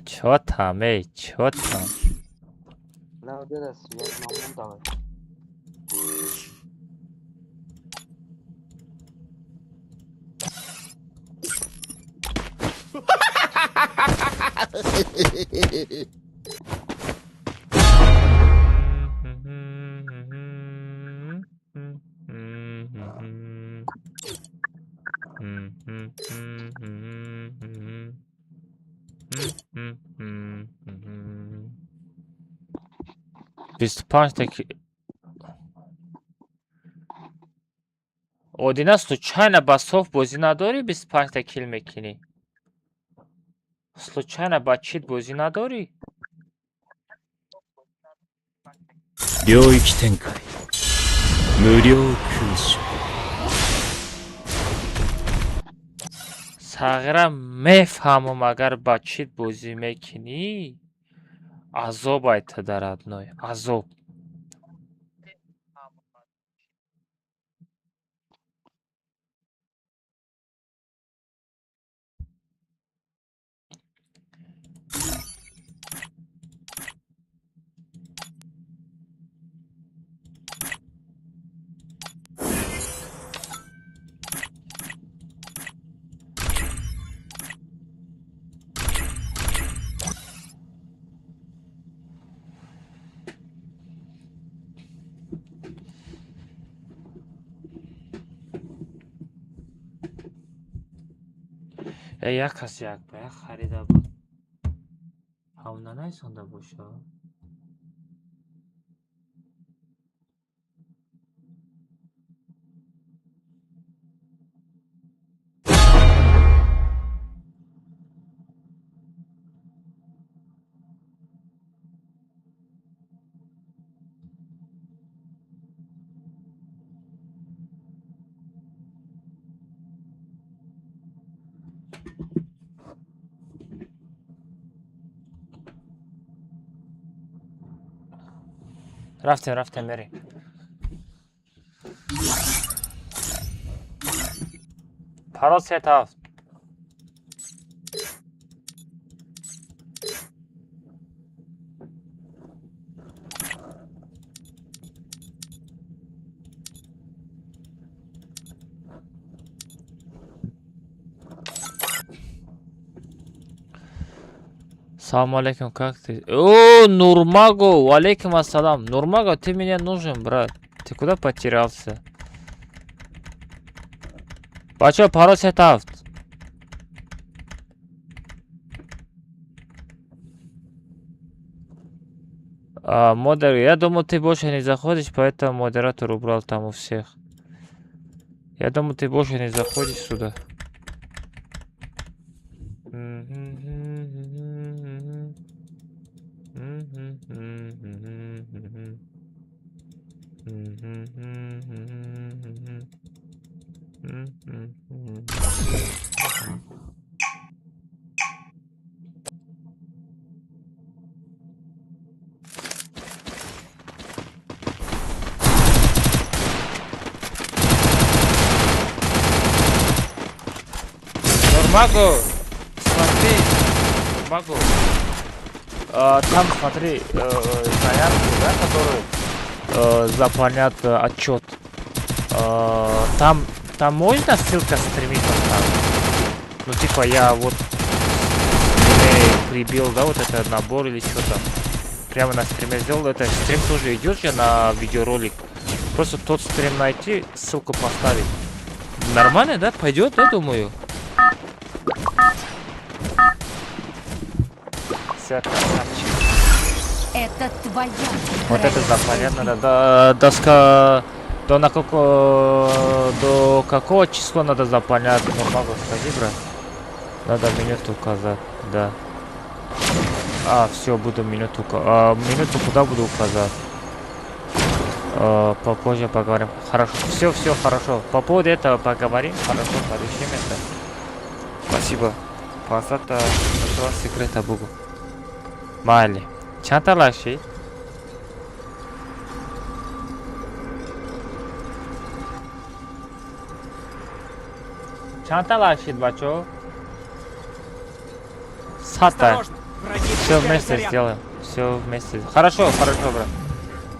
[SPEAKER 5] Чё там, эй, чё там? Беспанчтаки. Одина случайно басов бозӣ надорӣ 25 кил мекунӣ? Случайно ба чит бозӣ надорӣ?
[SPEAKER 8] 領域展開無料空襲
[SPEAKER 5] Сағира мефаҳмам агар ба чит бозӣ мекунӣ? Азоб айта родной, азоб. Як кас як баяқ харида буд. Ҳавна найсонда боша. Рафтем бери. Пароз сетафт. Салам алейкум, как ты? О, Нурмаго, алейкум ассалам. Нурмаго, ты мне нужен, брат. Ты куда потерялся?
[SPEAKER 2] Бачо, пароль сетавт. Модер, я думал, ты больше не заходишь, поэтому модератор убрал там у всех. Я думал, ты больше не заходишь сюда. Магу, смотри, Магу. Там смотри, заявку, да, который заполнят отчет. Там можно ссылка стриме поставить? Ну типа я вот прибил, да, вот это набор или что-то. Прямо на стриме сделал. Это стрим тоже идет же на видеоролик. Просто тот стрим найти, ссылку поставить. Нормально, да? Пойдет, да, думаю.
[SPEAKER 11] Это твоя.
[SPEAKER 2] Вот это запонятно, да. Доска до какого числа надо заполнять? Ну, могу сказать, брат. Надо минуту указать, да. Все, буду минуту. Минуту куда буду указать? Попозже поговорим. Хорошо. Все хорошо. По поводу этого поговорим. Хорошо, порешим это. Спасибо. Пасата, это секрета Богу. Майли. Чанталаши. Чанталаши, бачо. Сата. Все вместе сделаем. Все вместе. Хорошо, брат.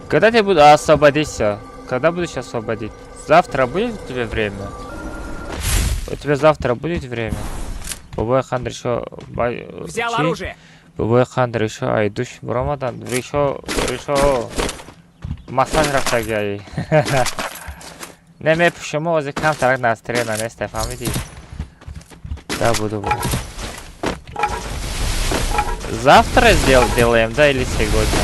[SPEAKER 2] Когда ты будешь освободиться? Когда будешь освободить? Завтра будет у тебя время? У тебя завтра будет время? Бабай Хандр еще...
[SPEAKER 12] Взял оружие!
[SPEAKER 2] Бабай Хандр еще... идущий в Рамадан. Еще... массаж рафтагяй. Не почему возле камтарак на стре на месте фамилии. Да, буду. Завтра сделаем, да, или сегодня?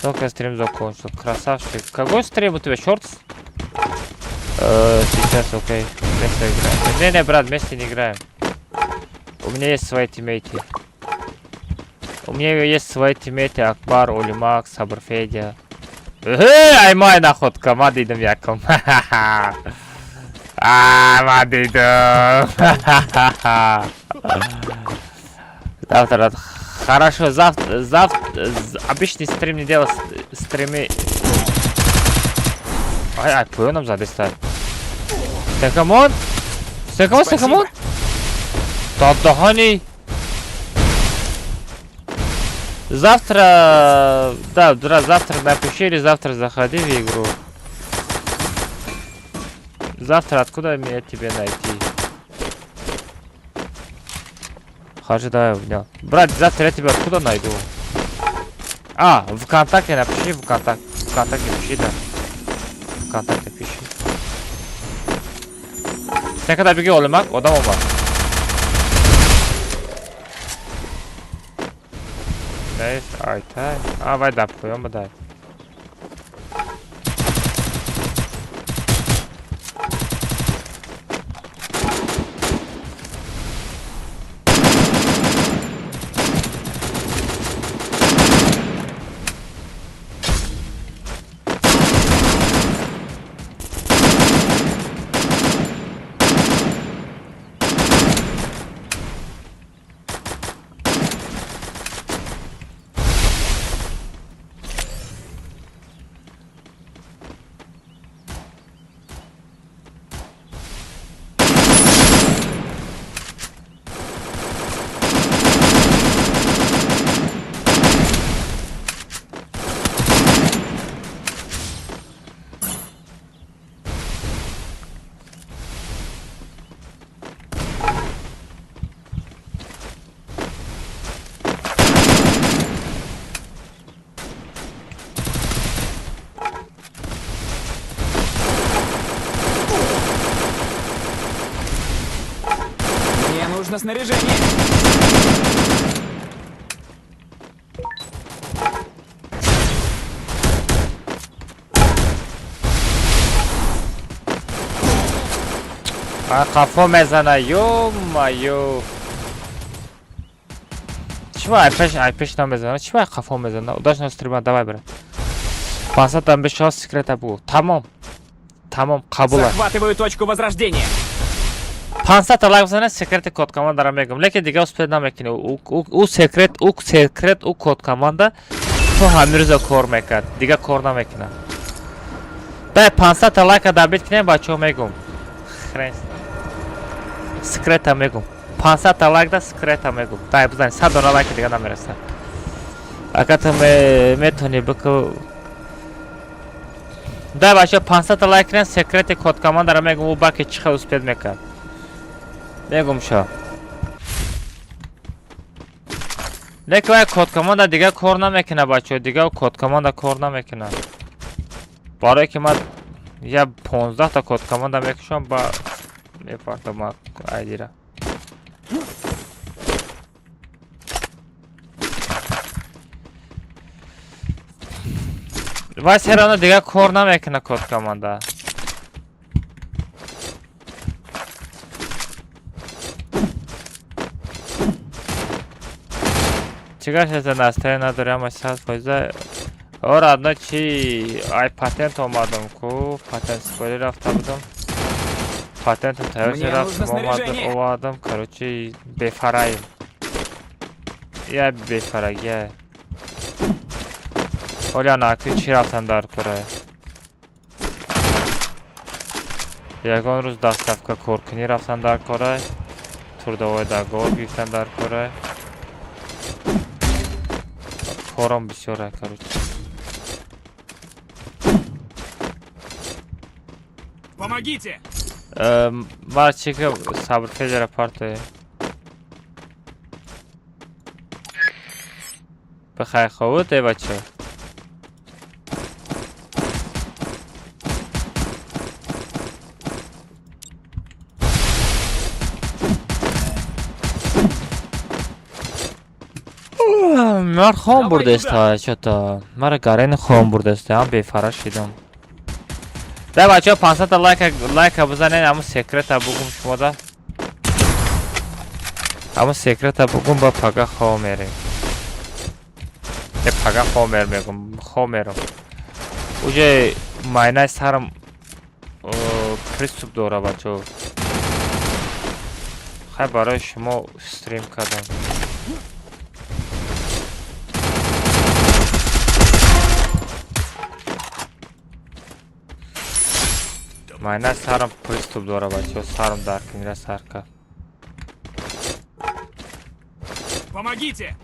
[SPEAKER 2] Только стрим закончил. Красавчик. Какой стрим у тебя? Шортс? Сейчас, окей. Вместе играем. Не, брат, вместе не играем. У меня есть свои тиммейты. У меня есть свои тиммейты. Акбар, Олимак, Сабр, Федя. Аймай находка. Мадидом яком. Мадидом. Завтра. Хорошо, завтра обычный стрим не делал стримы. Пою нам задестать. Стекамон? Стекамон? Таддахани. Завтра... Да, завтра напиши или завтра заходи в игру. Завтра откуда мне тебе найти? Хорошо, давай, внял. Брат, завтра я тебя откуда найду? ВКонтакте напиши, ВКонтакте пиши, да. ВКонтакте пиши. Sen kadar bilgi olmak, odam olmak. Neyse, aytay. Vay da koyuyorum bu da.
[SPEAKER 12] нужно снаряжение.
[SPEAKER 2] قفا میزنه یو چی ایپش نمیزنه چی قفا میزنه داشت نستریمه دوای بره 500 там без шанс секрета бу тамом қабул
[SPEAKER 12] Захватываю точку возрождения.
[SPEAKER 2] 500 лайк бизане секрети код командара мегум лекин дига успед намекини у секрет у код команда то ҳамирӯза кор мекард дига кор намекунад дай 500 лайка дабит кинем бачаҳо мегум секрета мегум 500 лайкда секрета мегум дай бизани 100 дона лайка дига намереса агар ту метони бикӯ дай бачаҳо 500 лайк кинем секрети код командара мегум у балки чихел успед мекард мегум шо лекин вай код команда дига кор намекунад бачаҳо дига код команда кор намекунад барое ки ман я 15 та код команда мекушам ба мепартам айдира вай серана дига кор намекунад код команда чигар шеста настроение надорам 100%. Ор одно чи ай патент омадам ку патент спори рафта будам патентом тайёрши рафтам омадам короче бефараим я бефарагия оля накри чи рафтам дар кора ягон рӯз дастафка коркунӣ рафтам дар кора турдовой дагор гирифтам дар кора корам бисёра короче
[SPEAKER 12] Помогите!
[SPEAKER 2] Мальчика сабр федера парты. Бахай хавут и бачо. Мар хом бурдеста чото. Мара гарен хом бурдеста. Ам бефара шидам. дай бачаҳо 500 лайка бизанед ҳамун секрета бугум шумода ҳамун секрета бугум ба пага хомерем пага хомер мегум хомерам уже майнаи сарам приступ дора бачаҳо хай барои шумо стрим кардам майна сарам приступ дора бачаҳо сарам дар кинра сарка
[SPEAKER 12] Помогите!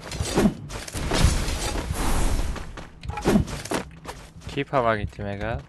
[SPEAKER 2] ки помогите мега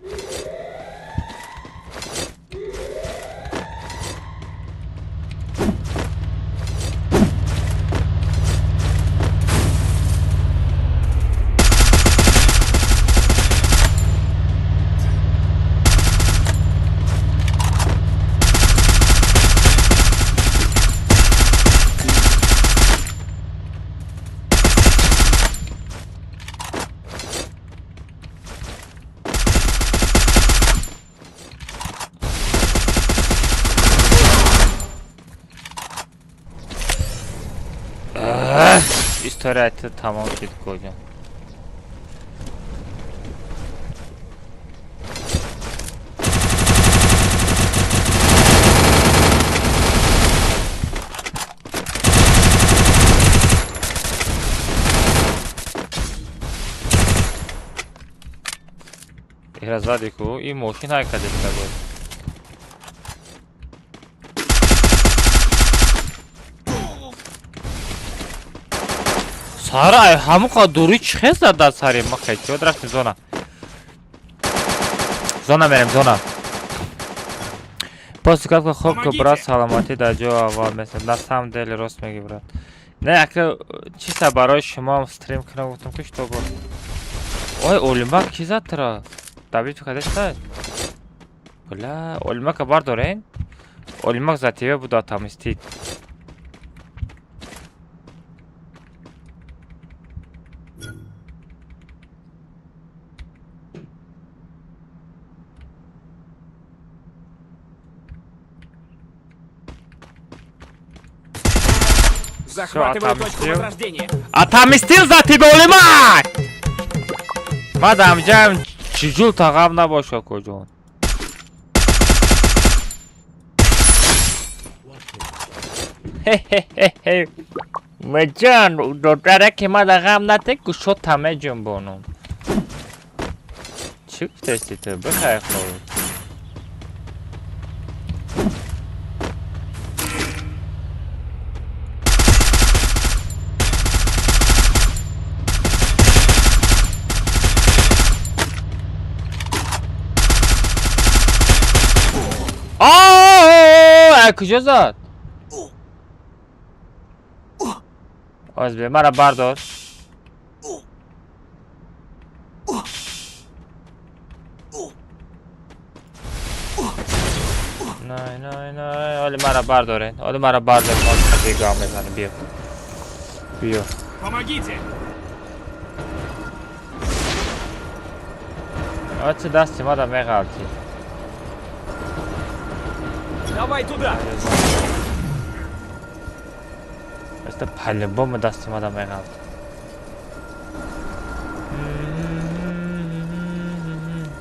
[SPEAKER 2] историяты тамом шуд кӯҷам иҳра зади ку ин мошин ҳайкадешта буд сарай ҳамуқа дури чӣ хез зад дар сари ма хе чӣ рафтем зона мерем зона посикат ка хоб ка брат саломатӣ дар ҷои аввал месад на самом деле рост меги брат не ака чиста барои шумо стрим кунам гуфтам ки что го ой олимак ки зад тара давид кадешта бля олимака бардорен олимак за тебе буд отомстит
[SPEAKER 12] Захватываю точку возрождения.
[SPEAKER 2] Отомстил за тебя, улимай! Мадам, джам, чужул тағам набаша кожон. Хе-хе-хе-хе. Меджан, додара ки мадағам нате кушо таме джумбонум. Чик тести ты, бахай ход. کجا زد؟ آزبه مرا بردار. نه حالی مرا برداره. حالی مرا برداره. ما بیگاه میزنه. بیا بیا. چه دستی ما دا میغلطی.
[SPEAKER 12] Давай туда!
[SPEAKER 2] Это по-любому даст ему домой гал.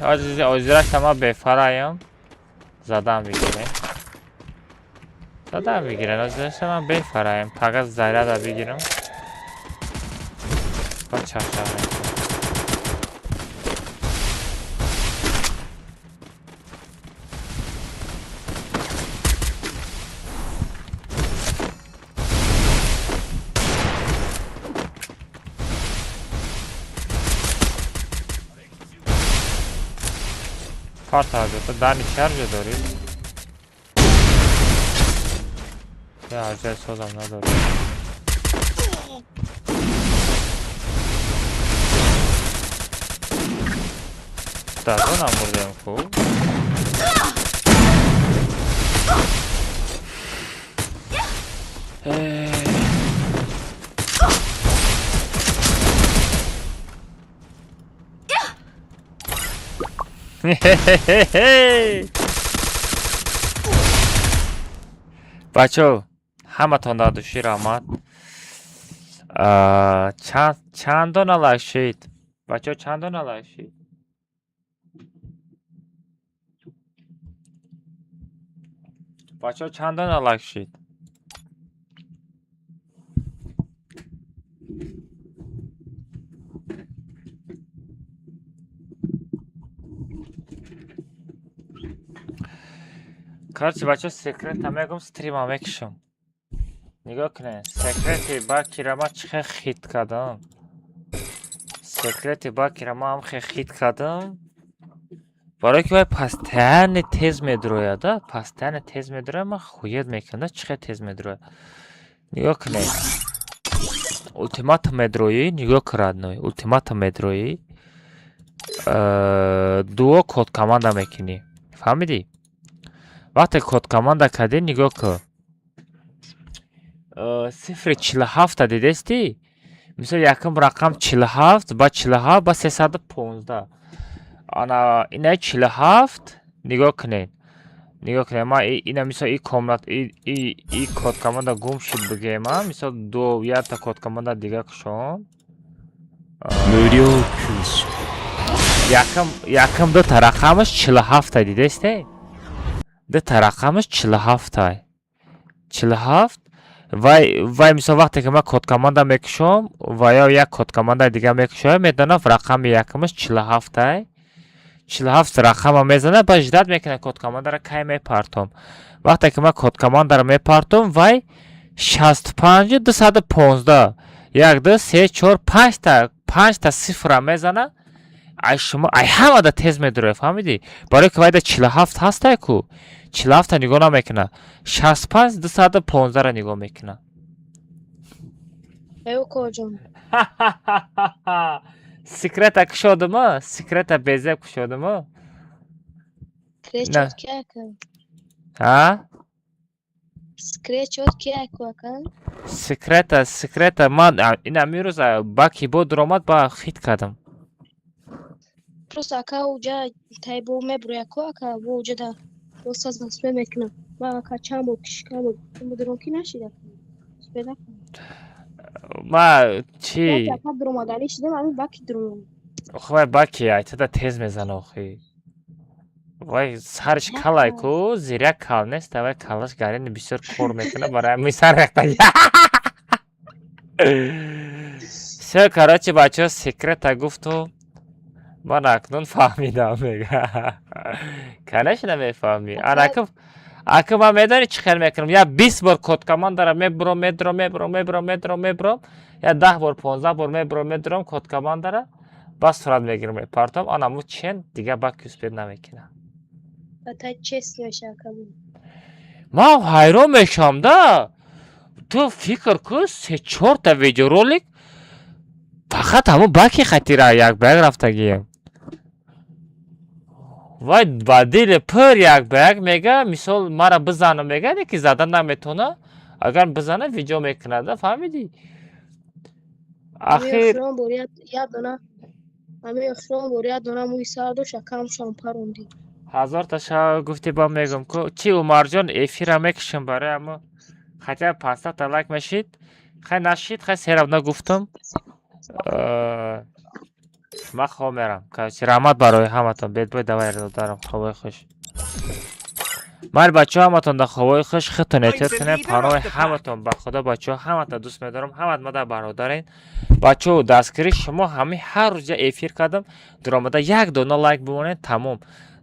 [SPEAKER 2] Озирак сама бефараем. Задам бигирем. Задам бигирем. Озирак сама бефараем. Пагаз заряда бигирем. Почашаем. Fark abi, to dani şarjı doğru. Ya acayip sozamına doğru. Tak, ona buradayım ku. بچه همه تان داد شیر آمد چندان علاشید بچه چندان علاشید بچه چندان علاشید Короче, бачо, секрет мегум стримам мекишам. Нигоҳ кунед. Секрети ба кирама чихе хит кардам. Секрети ба кирама ҳам хе хит кардам. Барои ки вай постоянно тез медрояд, да? Постоянно тез медрояд, ман хуед мекунам, да? Чихе тез медрояд. Нигоҳ кунед. Ультимата медроӣ, нигоҳ крадной. Ультимата медроӣ. Дуо код команда мекунӣ. Фаҳмидӣ? Вақте код команда кардӣ, нигоҳ кун. 047 дидести? Мисол якум рақам 47 ба 47 ба 315. Ана ина 47 нигоҳ кунед. Нигоҳ кунед. Ма ина мисол и комнат и код команда гум шуд бигема. Мисол ду якта код команда дига кушон.
[SPEAKER 8] Мурё куш.
[SPEAKER 2] Якум дута рақамаш 47 дидести? Дута рақамаш 47. 47 вай мисол вақте ки ман код команда мекушам ва ё як код команда дига мекушам медонам рақами якумаш 47. 47 рақама мезана ба ждат мекунад код командаро кай мепартом. Вақте ки ман код командаро мепартом вай 65 215 1 2 3 4 5 та сифра мезана. Ай шумо ай ҳамада тез медуре, фаҳмидӣ? Барои ки вайда 47 ҳастай ку. 47 нигоҳ намекуна. 65 215 нигоҳ мекуна.
[SPEAKER 13] Эукоҷон.
[SPEAKER 2] Секрета кушодима? Секрета безеб кушодима?
[SPEAKER 13] Скречот кяка.
[SPEAKER 2] А?
[SPEAKER 13] Скречот кяка.
[SPEAKER 2] Секрета ман ина мирӯза ба киборд омад ба хит кардам.
[SPEAKER 13] Просто ака уҷа тайбо мебуроя ку ака бо уҷа да босаз насбе мекунам. Ма ака чамбо кишкамбо мудиронки нашида.
[SPEAKER 2] ма чӣ
[SPEAKER 13] Ака дуромадани шидем ами баки дуром.
[SPEAKER 2] вай баки айтада тез мезана охи. Вай сарш калай ку зиряк кал нест, вай калаш гарини бисёр кор мекуна барои мисар рехтаги. Всё, короче, бачаҳо секрета гуфту. Ман акнун фаҳмидам мега. Конечно мефаҳмӣ. Ака ман медонӣ чӣ хел мекунам? Я 20 бор коткамон дорам, мебурам. Я 10 бор 15 бор мебурам коткамон дора. Бас сурат мегирам мепартам. Анаму чен дига баки успед намекунам.
[SPEAKER 13] Ата честно шакам.
[SPEAKER 2] Ман ҳайрон мешавам да. Ту фикр кун 3-4 та видеоролик фақат ҳамун баки хатира як ба як рафтагием. Вай ба дили пур як ба як мега, мисол мара бизана мега, ки зада наметона, агар бизана видео мекунад, фаҳмидӣ? Ахир
[SPEAKER 13] ами охшом бори як дона мӯи сар дошт, акамшам паронди.
[SPEAKER 2] 1000 та шав гуфти ба мегум ку чи Умарҷон эфира мекушем барои амо хотя 500 та лайк мешид. Хай нашид, хай серабна гуфтам. Ма хоб мерам. Короче, раҳмат барои ҳаматон. Бедбой давай додарам. Хобои хуш. Ман бачаҳо ҳаматон да хобои хуш. Худтон эҳтиёт кунед. Паноҳи ҳаматон ба худо бачаҳо. Ҳамата дӯст медорам. Ҳамат мадар бародарин. Бачаҳо дастгири шумо ҳами ҳар рӯз эфир кардам. Дуромада як дона лайк бимонед тамом.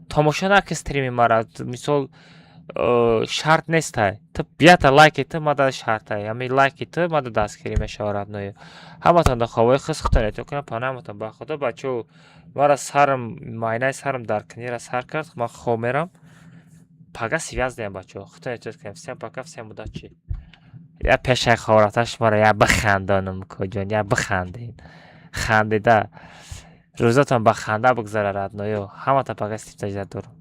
[SPEAKER 2] Тамошо накунед стрими мара. Мисол шарт нестай. Ту бията лайки ту мада шартай. Ами лайки ту мада дастгирӣ мешавад ноё. Ҳаматон да хобои хуш. Худтон эҳтиёт кунед. Паноҳи ҳаматон ба худо бачаҳо. Мара сарам майнаи сарам дар книра сар кард. Ман хоб мерам. Пага связдаем бачаҳо. Худтон эҳтиёт кунед. Всем пока, всем удачи. Я пешай хораташ мара я бихандонам коҷон, я бихандед. Хандида. Рӯзатон ба ханда бигзарад ноё. Ҳамата пага стиптажа дорам.